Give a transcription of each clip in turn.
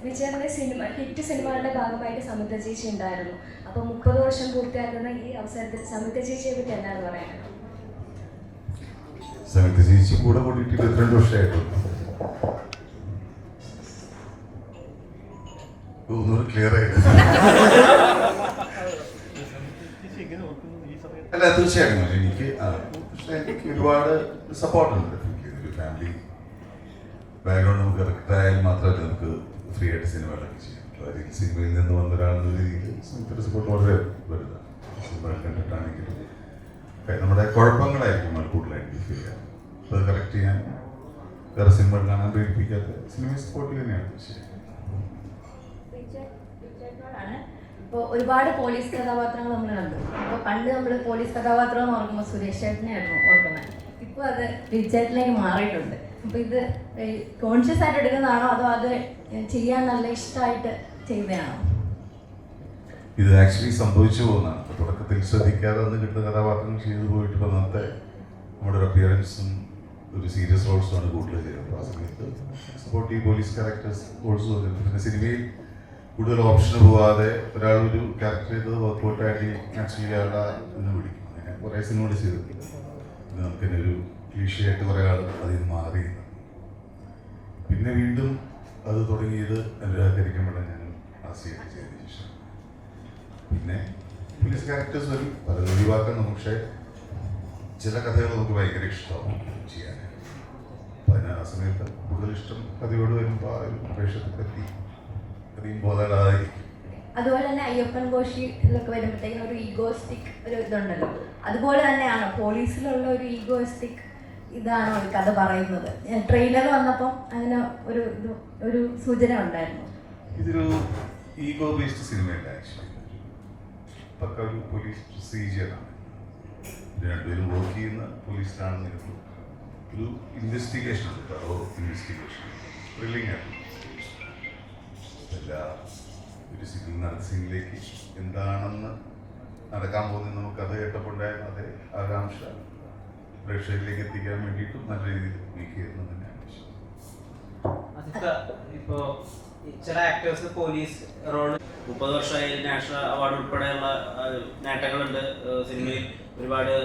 വിജയന്റെ ഹിറ്റ് സിനിമകളുടെ ഭാഗമായിട്ട് സമുദ്ര ചേച്ചി ഉണ്ടായിരുന്നു. അപ്പോൾ 30 വർഷം പൂർത്തിയാക്കുന്ന ഈ അവസരത്തിൽ സമുദ്ര ചേച്ചിയെ പറ്റി എന്താണ് പറയാനുള്ളത്? സമുദ്ര ചേച്ചി കൂടെ കൂടിയിട്ട് 22 വർഷമായിട്ടുണ്ട്. ഒന്നുകൂടി ക്ലിയർ ആയിട്ട് അല്ല, തീർച്ചയായിട്ടും എനിക്ക് ഒരുപാട് സപ്പോർട്ടുണ്ട്. ഒരു ഫാമിലി ബാക്ക്ഗ്രൗണ്ട് നമുക്ക് കറക്റ്റ് ആയാൽ മാത്രമല്ല നമുക്ക് ഫ്രീ ആയിട്ട് സിനിമകളൊക്കെ ചെയ്യാം. സിനിമയിൽ നിന്ന് വന്ന ഒരാളെന്ന രീതിയിൽ സിനിമയുടെ സപ്പോർട്ട് വളരെ വലുതാണ്. സിനിമ കണ്ടിട്ടാണെങ്കിലും നമ്മുടെ കുഴപ്പങ്ങളായിരിക്കും അത് കൂടുതലായിട്ട് ഫീൽ ചെയ്യാം. അപ്പോൾ അത് കറക്റ്റ് ചെയ്യാൻ വേറെ സിനിമകൾ കാണാൻ പ്രേരിപ്പിക്കാത്ത സിനിമ സപ്പോർട്ട് തന്നെയാണ്. ശരി, ഇപ്പോൾ ഒരുപാട് പോലീസ് കഥാപാത്രങ്ങൾ നമ്മൾ കണ്ടു. അപ്പോൾ പണ്ട് നമ്മൾ പോലീസ് കഥാപാത്രം എന്ന് ഓർക്കുമ്പോൾ സുരേഷ് ചേട്ടനെയായിരുന്നു ഓർക്കുന്നത്. ഇപ്പോൾ അത് വിജയേട്ടനിലേക്ക് മാറിയിട്ടുണ്ട്. അപ്പോൾ ഇത് കോൺഷ്യസ് ആയിട്ട് എടുക്കുന്നതാണോ അതോ അത് ചെയ്യാൻ നല്ല ഇഷ്ടമായിട്ട് ചെയ്യുന്നതാണോ? ഇത് ആക്ച്വലി സംഭവിച്ചു പോകുന്നതാണ്. തുടക്കത്തിൽ ശ്രദ്ധിക്കാതെ വന്ന് കിട്ടുന്ന കഥാപാത്രങ്ങൾ ചെയ്തു പോയിട്ട് ഇപ്പോൾ അന്നത്തെ നമ്മുടെ ഒരു അപ്പിയറൻസും ഒരു സീരിയസ് റോൾസുമാണ് കൂടുതൽ ചെയ്യുന്നത്. ആ സമയത്ത് സപ്പോർട്ടീവ് പോലീസ് ക്യാരക്ടേഴ്സ് ഓൾസോ. പിന്നെ സിനിമയിൽ കൂടുതൽ ഓപ്ഷന് പോവാതെ ഒരാളൊരു ക്യാരക്ടർ ചെയ്തത് വർക്കൗട്ടായിട്ട് ആക്ച്വലി അയാളുടെ ഇന്ന് പിടിക്കും. അങ്ങനെ കുറേ സിനിമകൾ ചെയ്തിട്ടുണ്ട്. ഇത് നമുക്കിന്നെ ഒരു ക്ലീഷയായിട്ട് കുറേ ആൾ അതിൽ നിന്ന് മാറി. പിന്നെ വീണ്ടും അത് തുടങ്ങിയത് അനുരാഗരിക്കുമ്പോഴാണ് ഞാനും ആസിയായിട്ട് ചെയ്തതിന് ശേഷം. പിന്നെ പോലീസ് ക്യാരക്ടേഴ്സ് വരും, പലത് ഒഴിവാക്കണം. പക്ഷേ ചില കഥകൾ നമുക്ക് ഭയങ്കര ഇഷ്ടമാവും ചെയ്യാൻ. അപ്പം അതിന് ആ സമയത്ത് കൂടുതൽ ഇഷ്ടം കഥയോട് വരുമ്പോൾ ആ ഒരു പ്രേക്ഷകത്തെ പറ്റി അധികം ബോധമില്ലാതായിരിക്കും. അതുപോലെ തന്നെ അയ്യപ്പൻ കോശിയിലൊക്കെ വരുമ്പോഴത്തേക്കും ഒരു ഈഗോസ്റ്റിക് ഒരു ഇതുണ്ടല്ലോ, അതുപോലെ തന്നെയാണോ പോലീസിലുള്ള ഒരു ഈഗോസ്റ്റിക് ഇതാണോ ഒരു കഥ പറയുന്നത്? ട്രെയിലർ വന്നപ്പോൾ അങ്ങനെ ഒരു സൂചന ഉണ്ടായിരുന്നു. ഇതൊരു ഈഗോ ബേസ്ഡ് സിനിമയല്ല. ആക്ച്വലി പക്ക ഒരു പോലീസ് പ്രൊസീജിയറാണ്. രണ്ടുപേരും വർക്ക് ചെയ്യുന്ന പോലീസിലാണെന്ന് ഒരു ഇൻവെസ്റ്റിഗേഷൻ ഉണ്ട്. ഇൻവെസ്റ്റിഗേഷൻ ത്രില്ലിംഗ് ആണ്. എല്ലാ ഒരു സിനിമ നടത്തിലേക്ക് എന്താണെന്ന് നടക്കാൻ പോകുന്നത് നമുക്ക് അത് കേട്ടപ്പോൾ ഉണ്ടായിരുന്ന അതേ ആകാംക്ഷ പ്രേക്ഷകരിലേക്ക് എത്തിക്കാൻ വേണ്ടിയിട്ടും നല്ല രീതിയിൽ മേക്ക് ചെയ്യുന്നത് തന്നെയാണ്. ഇപ്പോൾ ചില ആക്ടേഴ്സ് പോലീസ് റോൾ 30 വർഷമായി നാഷണൽ അവാർഡ് ഉൾപ്പെടെയുള്ള നേട്ടങ്ങളുണ്ട് സിനിമയിൽ. ഒരുപാട്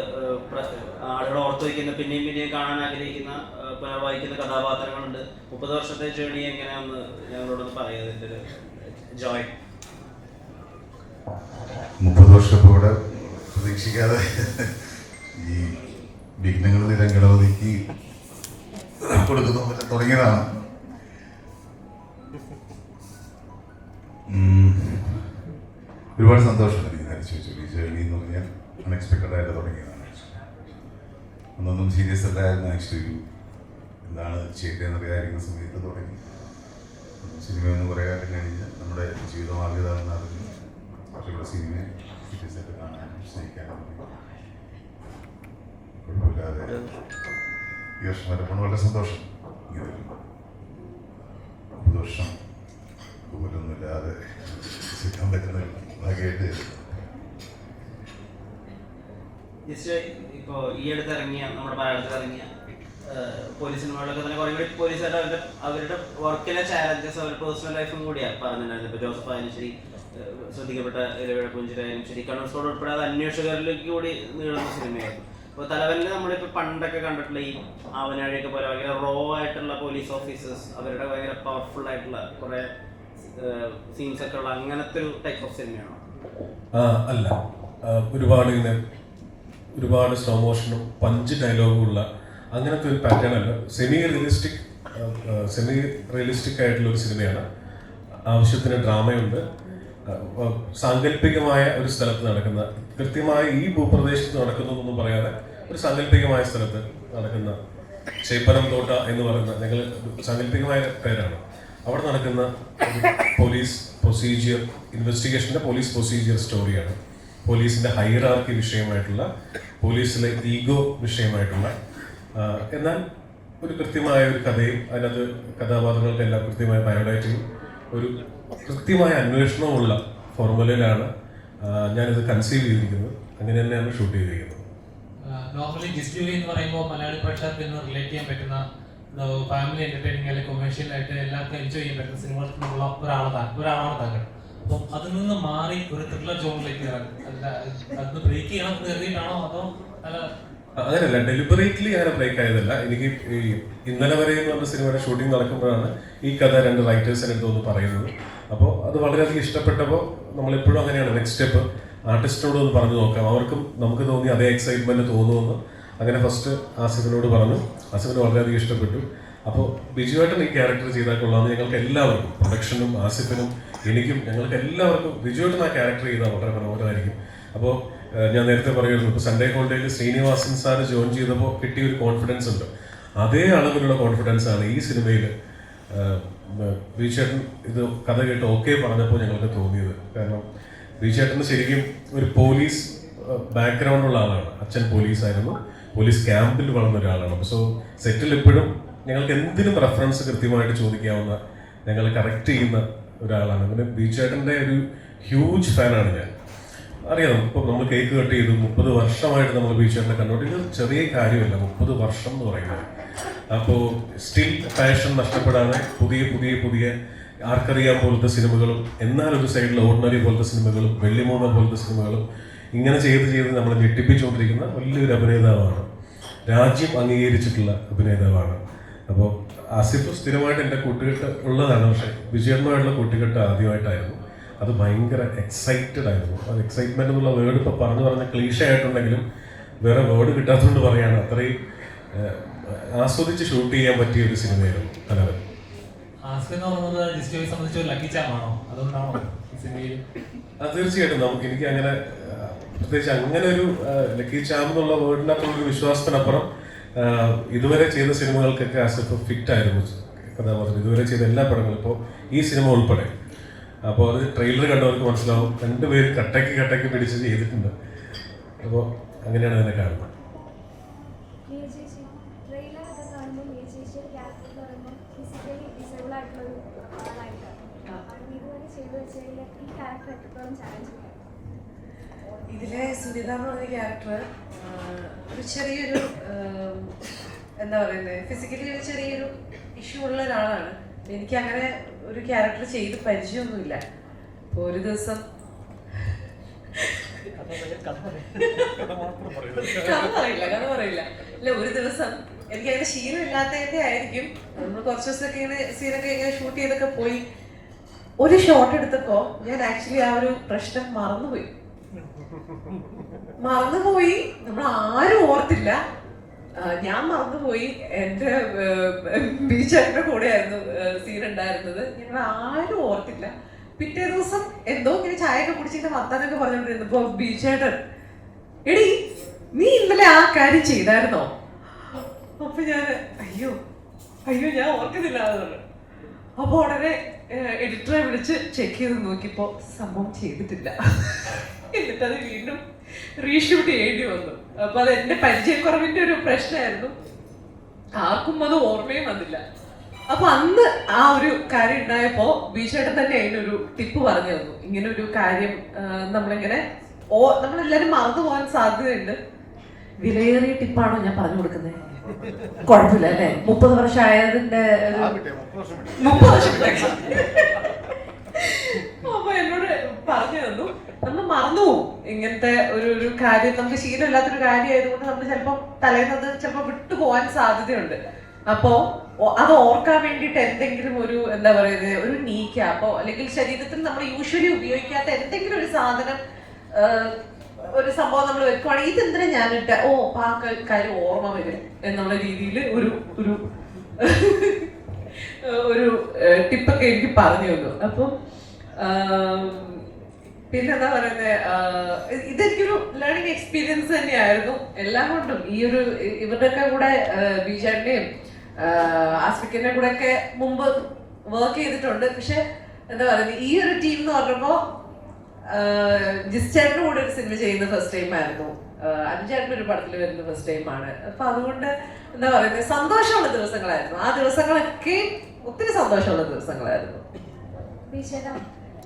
ആളുകൾ ഓർത്തു വയ്ക്കുന്ന പിന്നെയും പിന്നെയും കാണാൻ ആഗ്രഹിക്കുന്ന പുനർവായിക്കുന്ന കഥാപാത്രങ്ങളുണ്ട്. 30 വർഷത്തെ ജേണി എങ്ങനെയാണെന്ന് ഞങ്ങളോടൊന്ന് പറയുക. ഇതിൻ്റെ ഒരു ജോയ് 30 വർഷത്തോടെ പ്രതീക്ഷിക്കാതെ ഈ വിഘ്നങ്ങളിൽ രംഗണവതിക്ക് കൊടുക്കുന്ന പോലെ തുടങ്ങിയതാണ്. ഒരുപാട് സന്തോഷമുണ്ട് എനിക്ക് നരിച്ചു. ഈ ജേർണി എന്ന് പറഞ്ഞാൽ അൺഎക്സ്പെക്റ്റഡ് ആയിട്ട് തുടങ്ങിയതാണ്. അന്നൊന്നും സീരിയസ് അല്ലായിരുന്നു. ആക്ച്വലി എന്താണ് ചെയ്തതെന്നറിയാതിരിക്കുന്ന സമയത്ത് തുടങ്ങി. സിനിമയൊന്നും കുറേ കാലം കഴിഞ്ഞ് നമ്മുടെ ജീവിതമാർഗ്ഗതാണെന്ന് അറിഞ്ഞ് കുറച്ചുകൂടെ സിനിമയെ സീരിയസ് ആയിട്ട് കാണാനും സ്നേഹിക്കാനും കുഴപ്പമില്ലാതെ ഈ വർഷം വരപ്പോൾ വളരെ സന്തോഷം. ഇങ്ങനെ 30 വർഷം പോലൊന്നുമില്ലാതെ സിക്കാൻ പറ്റുന്ന ഭാഗ്യമായിട്ട്. ഇപ്പോൾ ഈ അടുത്ത് ഇറങ്ങിയ നമ്മുടെ മലയാളത്തിൽ ഇറങ്ങിയ പോലീസ് സിനിമകളൊക്കെ തന്നെ കുറേ കൂടി പോലീസുകാരുടെ അവരുടെ വർക്കിലെ ചാലഞ്ചസ് അവരുടെ പേഴ്സണൽ ലൈഫും കൂടിയാണ് പറഞ്ഞിട്ടുണ്ടായിരുന്നത്. ഇപ്പോൾ ജോസഫ് ആയാലും ശരി, ശ്രദ്ധിക്കപ്പെട്ട ഇലവിഴ പുഞ്ചിരായാലും ശരി, കണ്ണൂർ സ്കോഡ് ഉൾപ്പെടെ അത് അന്വേഷകരിലേക്ക് കൂടി നീളുന്ന സിനിമയായിരുന്നു. അപ്പോൾ തലവനിൽ നമ്മളിപ്പോൾ പണ്ടൊക്കെ കണ്ടിട്ടുള്ള ഈ ആവനാഴിയൊക്കെ പോലെ ഭയങ്കര റോ ആയിട്ടുള്ള പോലീസ് ഓഫീസേഴ്സ്, അവരുടെ ഭയങ്കര പവർഫുൾ ആയിട്ടുള്ള കുറേ സീൻസ് ഒക്കെ ഉള്ള അങ്ങനത്തെ ഒരു ടൈപ്പ് ഓഫ് സിനിമയാണോ? അല്ല, ഒരുപാട് സ്ലോ മോഷനും പഞ്ച് ഡയലോഗും ഉള്ള അങ്ങനത്തെ ഒരു പാറ്റേൺ അല്ല. സെമി റിയലിസ്റ്റിക് ആയിട്ടുള്ള ഒരു സിനിമയാണ്. ആവശ്യത്തിന് ഡ്രാമയുണ്ട്. സാങ്കല്പികമായ ഒരു സ്ഥലത്ത് നടക്കുന്ന, കൃത്യമായി ഈ ഭൂപ്രദേശത്ത് നടക്കുന്നതൊന്നും പറയാതെ ഒരു സാങ്കല്പികമായ സ്ഥലത്ത് നടക്കുന്ന ചേപ്പനം തോട്ട എന്ന് പറയുന്ന ഞങ്ങൾ സാങ്കല്പികമായ പേരാണ്. അവിടെ നടക്കുന്ന പോലീസ് പ്രൊസീജിയർ ഇൻവെസ്റ്റിഗേഷൻ്റെ പോലീസ് പ്രൊസീജിയർ സ്റ്റോറിയാണ്. പോലീസിൻ്റെ ഹൈറാർക്കി വിഷയമായിട്ടുള്ള, പോലീസിലെ ഈഗോ വിഷയമായിട്ടുള്ള, എന്നാൽ ഒരു കൃത്യമായ ഒരു കഥയും അതിനകത്ത് കഥാപാത്രങ്ങൾക്കെല്ലാം കൃത്യമായ ബയോഡാറ്റയും ഒരു കൃത്യമായ അന്വേഷണമുള്ള ഫോർമുലയിലാണ് ഞാനിത് കൺസീവ് ചെയ്തിരിക്കുന്നത്. അങ്ങനെ തന്നെയാണ് ഷൂട്ട് ചെയ്തിരിക്കുന്നത്. നോർമലി ജിസ് ജൂലി എന്ന് പറയുമ്പോൾ മലയാളി പ്രേക്ഷകർക്ക് ഇന്ന് റിലേറ്റ് ചെയ്യാൻ പറ്റുന്ന ഫാമിലി എന്റർടൈനിങ് അല്ലെങ്കിൽ കൊമേഴ്ഷ്യൽ ആയിട്ട് എല്ലാവർക്കും എൻജോയ് ചെയ്യാൻ പറ്റുന്ന സിനിമകളുള്ള ഒരാളാണ് താങ്കൾ. അപ്പം അതിൽ നിന്ന് മാറി ഒരു ത്രില്ലർ ജോണിലേക്ക് അല്ല അത് ബ്രേക്ക് ചെയ്യണം എന്ന് കരുതിയിട്ടാണോ അതോ അല്ല? അങ്ങനെയല്ല, ഡെലിബറേറ്റ്ലി അങ്ങനെ ബ്രേക്ക് ആയതല്ല. എനിക്ക് ഈ ഇന്നലെ വരെ എന്ന് പറഞ്ഞ സിനിമയുടെ ഷൂട്ടിംഗ് നടക്കുമ്പോഴാണ് ഈ കഥ 2 റൈറ്റേഴ്സിന് എടുത്തൊന്ന് പറയുന്നത്. അപ്പോൾ അത് വളരെയധികം ഇഷ്ടപ്പെട്ടപ്പോൾ നമ്മളെപ്പോഴും അങ്ങനെയാണ്, നെക്സ്റ്റ് സ്റ്റെപ്പ് ആർട്ടിസ്റ്റിനോട് ഒന്ന് പറഞ്ഞു നോക്കാം, അവർക്കും നമുക്ക് തോന്നി അതേ എക്സൈറ്റ്മെന്റ് തോന്നുമെന്ന്. അങ്ങനെ ഫസ്റ്റ് ആസിഫിനോട് പറഞ്ഞു, ആസിഫിന് വളരെയധികം ഇഷ്ടപ്പെട്ടു. അപ്പോൾ ബിജുവേട്ടൻ ഈ ക്യാരക്ടർ ചെയ്താൽ കൊള്ളാമെന്ന് ഞങ്ങൾക്ക് എല്ലാവർക്കും, പ്രൊഡക്ഷനും ആസിഫിനും എനിക്കും ഞങ്ങൾക്ക് എല്ലാവർക്കും ബിജുവേട്ടൻ ആ ക്യാരക്ടർ ചെയ്താൽ വളരെ മനോഹരമായിരിക്കും. അപ്പോൾ ഞാൻ നേരത്തെ പറയുന്നു, ഇപ്പോൾ സൺഡേ ഹോളിഡേയിൽ ശ്രീനിവാസൻ സാർ ജോയിൻ ചെയ്തപ്പോൾ കിട്ടിയ ഒരു കോൺഫിഡൻസ് ഉണ്ട്. അതേ അളവിലുള്ള കോൺഫിഡൻസ് ആണ് ഈ സിനിമയിൽ ബിജുവേട്ടൻ ഇത് കഥ കേട്ട് ഓക്കെ പറഞ്ഞപ്പോൾ ഞങ്ങൾക്ക് തോന്നിയത്. കാരണം ബിജുവേട്ടന് ശരിക്കും ഒരു പോലീസ് ബാക്ക്ഗ്രൗണ്ടുള്ള ആളാണ്. അച്ഛൻ പോലീസായിരുന്നു, പോലീസ് ക്യാമ്പിൽ വളർന്ന ഒരാളാണ്. സോ സെറ്റിൽ എപ്പോഴും ഞങ്ങൾക്ക് എന്തിനും റെഫറൻസ് കൃത്യമായിട്ട് ചോദിക്കാവുന്ന, ഞങ്ങൾ കറക്റ്റ് ചെയ്യുന്ന ഒരാളാണ്. പിന്നെ ബിജുവേട്ടൻ്റെ ഒരു ഹ്യൂജ് ഫാനാണ് ഞാൻ. അറിയാം, ഇപ്പം നമ്മൾ കേക്ക് കട്ട് ചെയ്തു 30 വർഷമായിട്ട് നമ്മൾ ബിജുവേട്ടനെ കണ്ടോണ്ട്, ഇത് ചെറിയ കാര്യമല്ല 30 വർഷം എന്ന് പറയുന്നത്. അപ്പോൾ സ്റ്റിൽ പാഷൻ നഷ്ടപ്പെടാതെ പുതിയ പുതിയ പുതിയ ആർക്കറിയാൻ പോലത്തെ സിനിമകളും, എന്നാൽ ഒരു സൈഡിൽ ഓർഡിനറി പോലത്തെ സിനിമകളും, വെള്ളിമൂങ്ങ പോലത്തെ സിനിമകളും ഇങ്ങനെ ചെയ്ത് നമ്മളെ ഞെട്ടിപ്പിച്ചുകൊണ്ടിരിക്കുന്ന വലിയൊരു അഭിനേതാവാണ്. രാജ്യം അംഗീകരിച്ചിട്ടുള്ള അഭിനേതാവാണ്. അപ്പോൾ ആസിഫ് സ്ഥിരമായിട്ട് എൻ്റെ കൂട്ടുകെട്ട് ഉള്ളതാണ്. പക്ഷേ വിജയന്മാരുള്ള കൂട്ടുകെട്ട് ആദ്യമായിട്ടായിരുന്നു. അത് ഭയങ്കര എക്സൈറ്റഡ് ആയിരുന്നു. അത് എക്സൈറ്റ്മെന്റ് എന്നുള്ള വേർഡ് ഇപ്പോൾ പറഞ്ഞ ക്ലീഷ ആയിട്ടുണ്ടെങ്കിലും വേറെ വേർഡ് കിട്ടാത്തതുകൊണ്ട് പറയാണ്, അത്രയും ആസ്വദിച്ച് ഷൂട്ട് ചെയ്യാൻ പറ്റിയ ഒരു സിനിമയായിരുന്നു കലവൻ. തീർച്ചയായിട്ടും എനിക്ക് അങ്ങനെ പ്രത്യേകിച്ച് അങ്ങനെ ഒരു ലക്കി ചാം എന്നുള്ള വേർഡിനപ്പുറം വിശ്വാസത്തിനപ്പുറം ഇതുവരെ ചെയ്ത സിനിമകൾക്കൊക്കെ ആസിഫ് ഫിറ്റ് ആയിരുന്നു കഥാപാത്രം. ഇതുവരെ ചെയ്ത എല്ലാ പടങ്ങളും, ഇപ്പോൾ ഈ സിനിമ ഉൾപ്പെടെ. അപ്പോൾ അത് ട്രെയിലർ കണ്ടവർക്ക് മനസ്സിലാവും, 2 പേര് കട്ടയ്ക്ക് പിടിച്ച് ചെയ്തിട്ടുണ്ട്. അപ്പോൾ അങ്ങനെയാണ് അതിനെ കാണുന്നത്. ഇതിലെ സുനിത എന്ന് പറഞ്ഞ ക്യാരക്ടർ ഒരു ചെറിയൊരു എന്താ പറയുന്നത്, ഫിസിക്കലി ഒരു ചെറിയൊരു ഇഷ്യൂ ഉള്ള ഒരാളാണ്. എനിക്ക് അങ്ങനെ ഒരു ക്യാരക്ടർ ചെയ്ത് പരിചയമൊന്നുമില്ല. അപ്പോൾ ഒരു ദിവസം കഥ പറയില്ല. അല്ല, ഒരു ദിവസം എനിക്ക് അതിന്റെ ശീലം ഇല്ലാത്തതിന്റെ ആയിരിക്കും, നമ്മൾ കുറച്ച് ദിവസമൊക്കെ ഇങ്ങനെ സീനൊക്കെ ഇങ്ങനെ ഷൂട്ട് ചെയ്തൊക്കെ പോയി ഒരു ഷോട്ട് എടുത്തപ്പോ ഞാൻ ആക്ച്വലി ആ ഒരു പ്രശ്നം മറന്നുപോയി. നമ്മൾ ആരും ഓർത്തില്ല, ഞാൻ മറന്നുപോയി. എൻ്റെ ബീച്ചറിന്റെ കൂടെയായിരുന്നു സീൻ ഉണ്ടായിരുന്നത്. ഞങ്ങൾ ആരും ഓർത്തില്ല. പിറ്റേ ദിവസം എന്തോ ഇങ്ങനെ ചായയൊക്കെ കുടിച്ചിട്ട് വർത്താനൊക്കെ പറഞ്ഞോണ്ടിരുന്നപ്പോ ബീച്ചേട്ടൻ, എടി നീ ഇന്നലെ ആ കാര്യം ചെയ്തായിരുന്നോ? അപ്പൊ ഞാൻ അയ്യോ ഞാൻ ഓർക്കുന്നില്ല എന്നുള്ളത്. അപ്പൊ ഉടനെ എഡിറ്ററെ വിളിച്ച് ചെക്ക് ചെയ്ത് നോക്കിയപ്പോ സംഭവം ചെയ്തിട്ടില്ല. എന്നിട്ടത് വീണ്ടും റീഷൂട്ട് ചെയ്യേണ്ടി വന്നു. അപ്പൊ അത് എന്റെ പരിചയക്കുറവിന്റെ ഒരു പ്രശ്നമായിരുന്നു. ആർക്കും അത് ഓർമ്മയും വന്നില്ല. അപ്പൊ അന്ന് ആ ഒരു കാര്യം ഉണ്ടായപ്പോ ബീച്ചേട്ടൻ തന്നെ അതിനൊരു ടിപ്പ് പറഞ്ഞു തന്നു. ഇങ്ങനെ ഒരു കാര്യം നമ്മളെല്ലാരും മറന്നു പോകാൻ സാധ്യതയുണ്ട്. വിലയേറിയ ടിപ്പാണോ ഞാൻ പറഞ്ഞു കൊടുക്കുന്നത്? കുഴപ്പമില്ല അല്ലേ? 30 വർഷം ആയതിന്റെ 30 വർഷം അപ്പൊ എന്നോട് പറഞ്ഞു തന്നു, നമ്മൾ മറന്നുപോകും ഇങ്ങനത്തെ ഒരു കാര്യം. നമുക്ക് ശീലമില്ലാത്തൊരു കാര്യം ആയതുകൊണ്ട് നമ്മൾ ചിലപ്പോൾ തലേന്നത് ചിലപ്പോൾ വിട്ടുപോകാൻ സാധ്യതയുണ്ട്. അപ്പോ അത് ഓർക്കാൻ വേണ്ടിയിട്ട് എന്തെങ്കിലും ഒരു എന്താ പറയുന്നത്, ഒരു നീ ക്യാപ്പോ അല്ലെങ്കിൽ ശരീരത്തിൽ നമ്മൾ യൂഷ്വലി ഉപയോഗിക്കാത്ത എന്തെങ്കിലും ഒരു സാധനം, ഒരു സംഭവം നമ്മൾ വെക്കുവാണെങ്കിൽ ഇതെന്തിനാ ഞാനിട്ട ആ കാര്യം ഓർമ്മ വരും എന്നുള്ള രീതിയിൽ ഒരു ടിപ്പൊക്കെ എനിക്ക് പറഞ്ഞു തന്നു. അപ്പം പിന്നെന്താ പറയുന്നത്, ഇതെനിക്കൊരു ലേണിംഗ് എക്സ്പീരിയൻസ് തന്നെയായിരുന്നു എല്ലാം കൊണ്ടും. ഇവരുടെയൊക്കെ കൂടെ ബീജാന്റെയും ആസ്പിക്കിന്റെ കൂടെ ഒക്കെ മുമ്പ് വർക്ക് ചെയ്തിട്ടുണ്ട്. പക്ഷെ എന്താ പറയുന്നത്, ഈ ഒരു ടീം എന്ന് പറഞ്ഞപ്പോ ജിസ്റ്റേറിന്റെ കൂടെ ഒരു സിനിമ ചെയ്യുന്ന ഫസ്റ്റ് ടൈം ആയിരുന്നു. അനുചേട്ടൻ്റെ ഒരു പടത്തിൽ വരുന്ന ഫസ്റ്റ് ടൈം ആണ്. അപ്പൊ അതുകൊണ്ട് എന്താ പറയുന്നത്, സന്തോഷമുള്ള ദിവസങ്ങളായിരുന്നു. ആ ദിവസങ്ങളൊക്കെ ഒത്തിരി സന്തോഷമുള്ള ദിവസങ്ങളായിരുന്നു.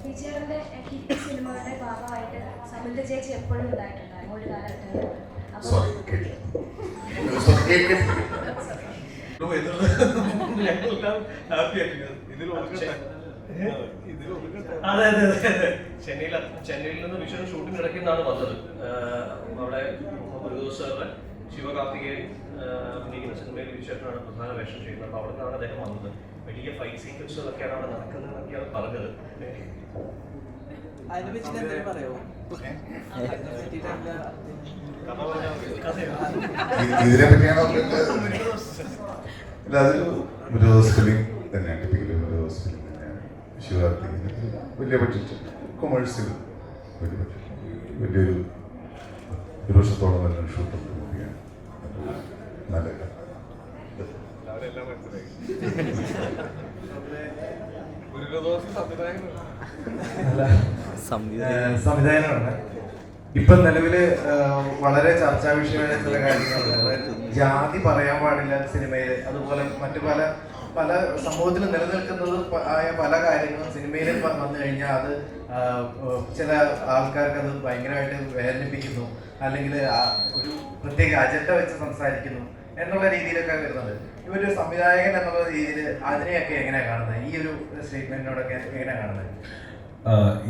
വിജയന്റെ ഹിറ്റ് സിനിമകളുടെ ഭാഗമായിട്ട് സമിത ചേച്ചി എപ്പോഴും ഉണ്ടായിട്ടുണ്ടായിരുന്നു ഒരു കാലഘട്ടത്തിൽ. ഞങ്ങളെല്ലാം ഹാപ്പി ആയിരിക്കും. അതെ അതെ അതെ അതെ. ചെന്നൈയിൽ നിന്ന് വിഷു ഷൂട്ടിംഗ് ഇടയ്ക്കുന്നാണ് വന്നത്. അവിടെ സാറിന്റെ ശിവകാർത്തികേയൻ അഭിനയിക്കുന്ന സിനിമയിൽ വിശേഷനാണ് പ്രധാന വേഷം ചെയ്യുന്നത്. അപ്പോൾ അവിടെ നിന്നാണ് അദ്ദേഹം വന്നത്. വലിയ ഫൈറ്റ് സീക്വൻസുകളൊക്കെയാണ് അവിടെ നടക്കുന്നതെന്നൊക്കെയാണ് പറഞ്ഞത്. ഇതിനെ പറ്റിയാണോ? അല്ല, അതൊരു വിരോധ ഫിലിം തന്നെയാണ്, ടിപ്പിക്കലി വിരോധ ഫിലിം തന്നെയാണ്. ശിവകാർത്തികേയൻ വലിയ ബഡ്ജറ്റ്, കൊമേഴ്സ്യൽ വലിയ ബഡ്ജറ്റ്, വലിയൊരു 1 വർഷത്തോളം നല്ല ഷൂട്ട് മൂവിയാണ്. നല്ല സംവിധായകനാണ്. ഇപ്പൊ നിലവില് വളരെ ചർച്ചാ വിഷയമായ ചില കാര്യങ്ങളുണ്ട്. ജാതി പറയാൻ പാടില്ല സിനിമയിൽ, അതുപോലെ മറ്റു പല പല സമൂഹത്തിൽ നിലനിൽക്കുന്നത് ആയ പല കാര്യങ്ങളും സിനിമയിൽ വന്നു കഴിഞ്ഞാൽ അത് ചില ആൾക്കാർക്ക് അത് ഭയങ്കരമായിട്ട് വേദനിപ്പിക്കുന്നു, അല്ലെങ്കിൽ ഒരു പ്രത്യേക അജണ്ട വെച്ച് സംസാരിക്കുന്നു എന്നുള്ള രീതിയിലൊക്കെ വരുന്നത്. ഇവരൊരു സംവിധായകൻ എന്നുള്ള രീതിയിൽ അതിനെയൊക്കെ എങ്ങനെയാണ് കാണുന്നത്? ഈ ഒരു സ്റ്റേറ്റ്മെന്റിനോടൊക്കെ എങ്ങനെയാണ് കാണുന്നത്?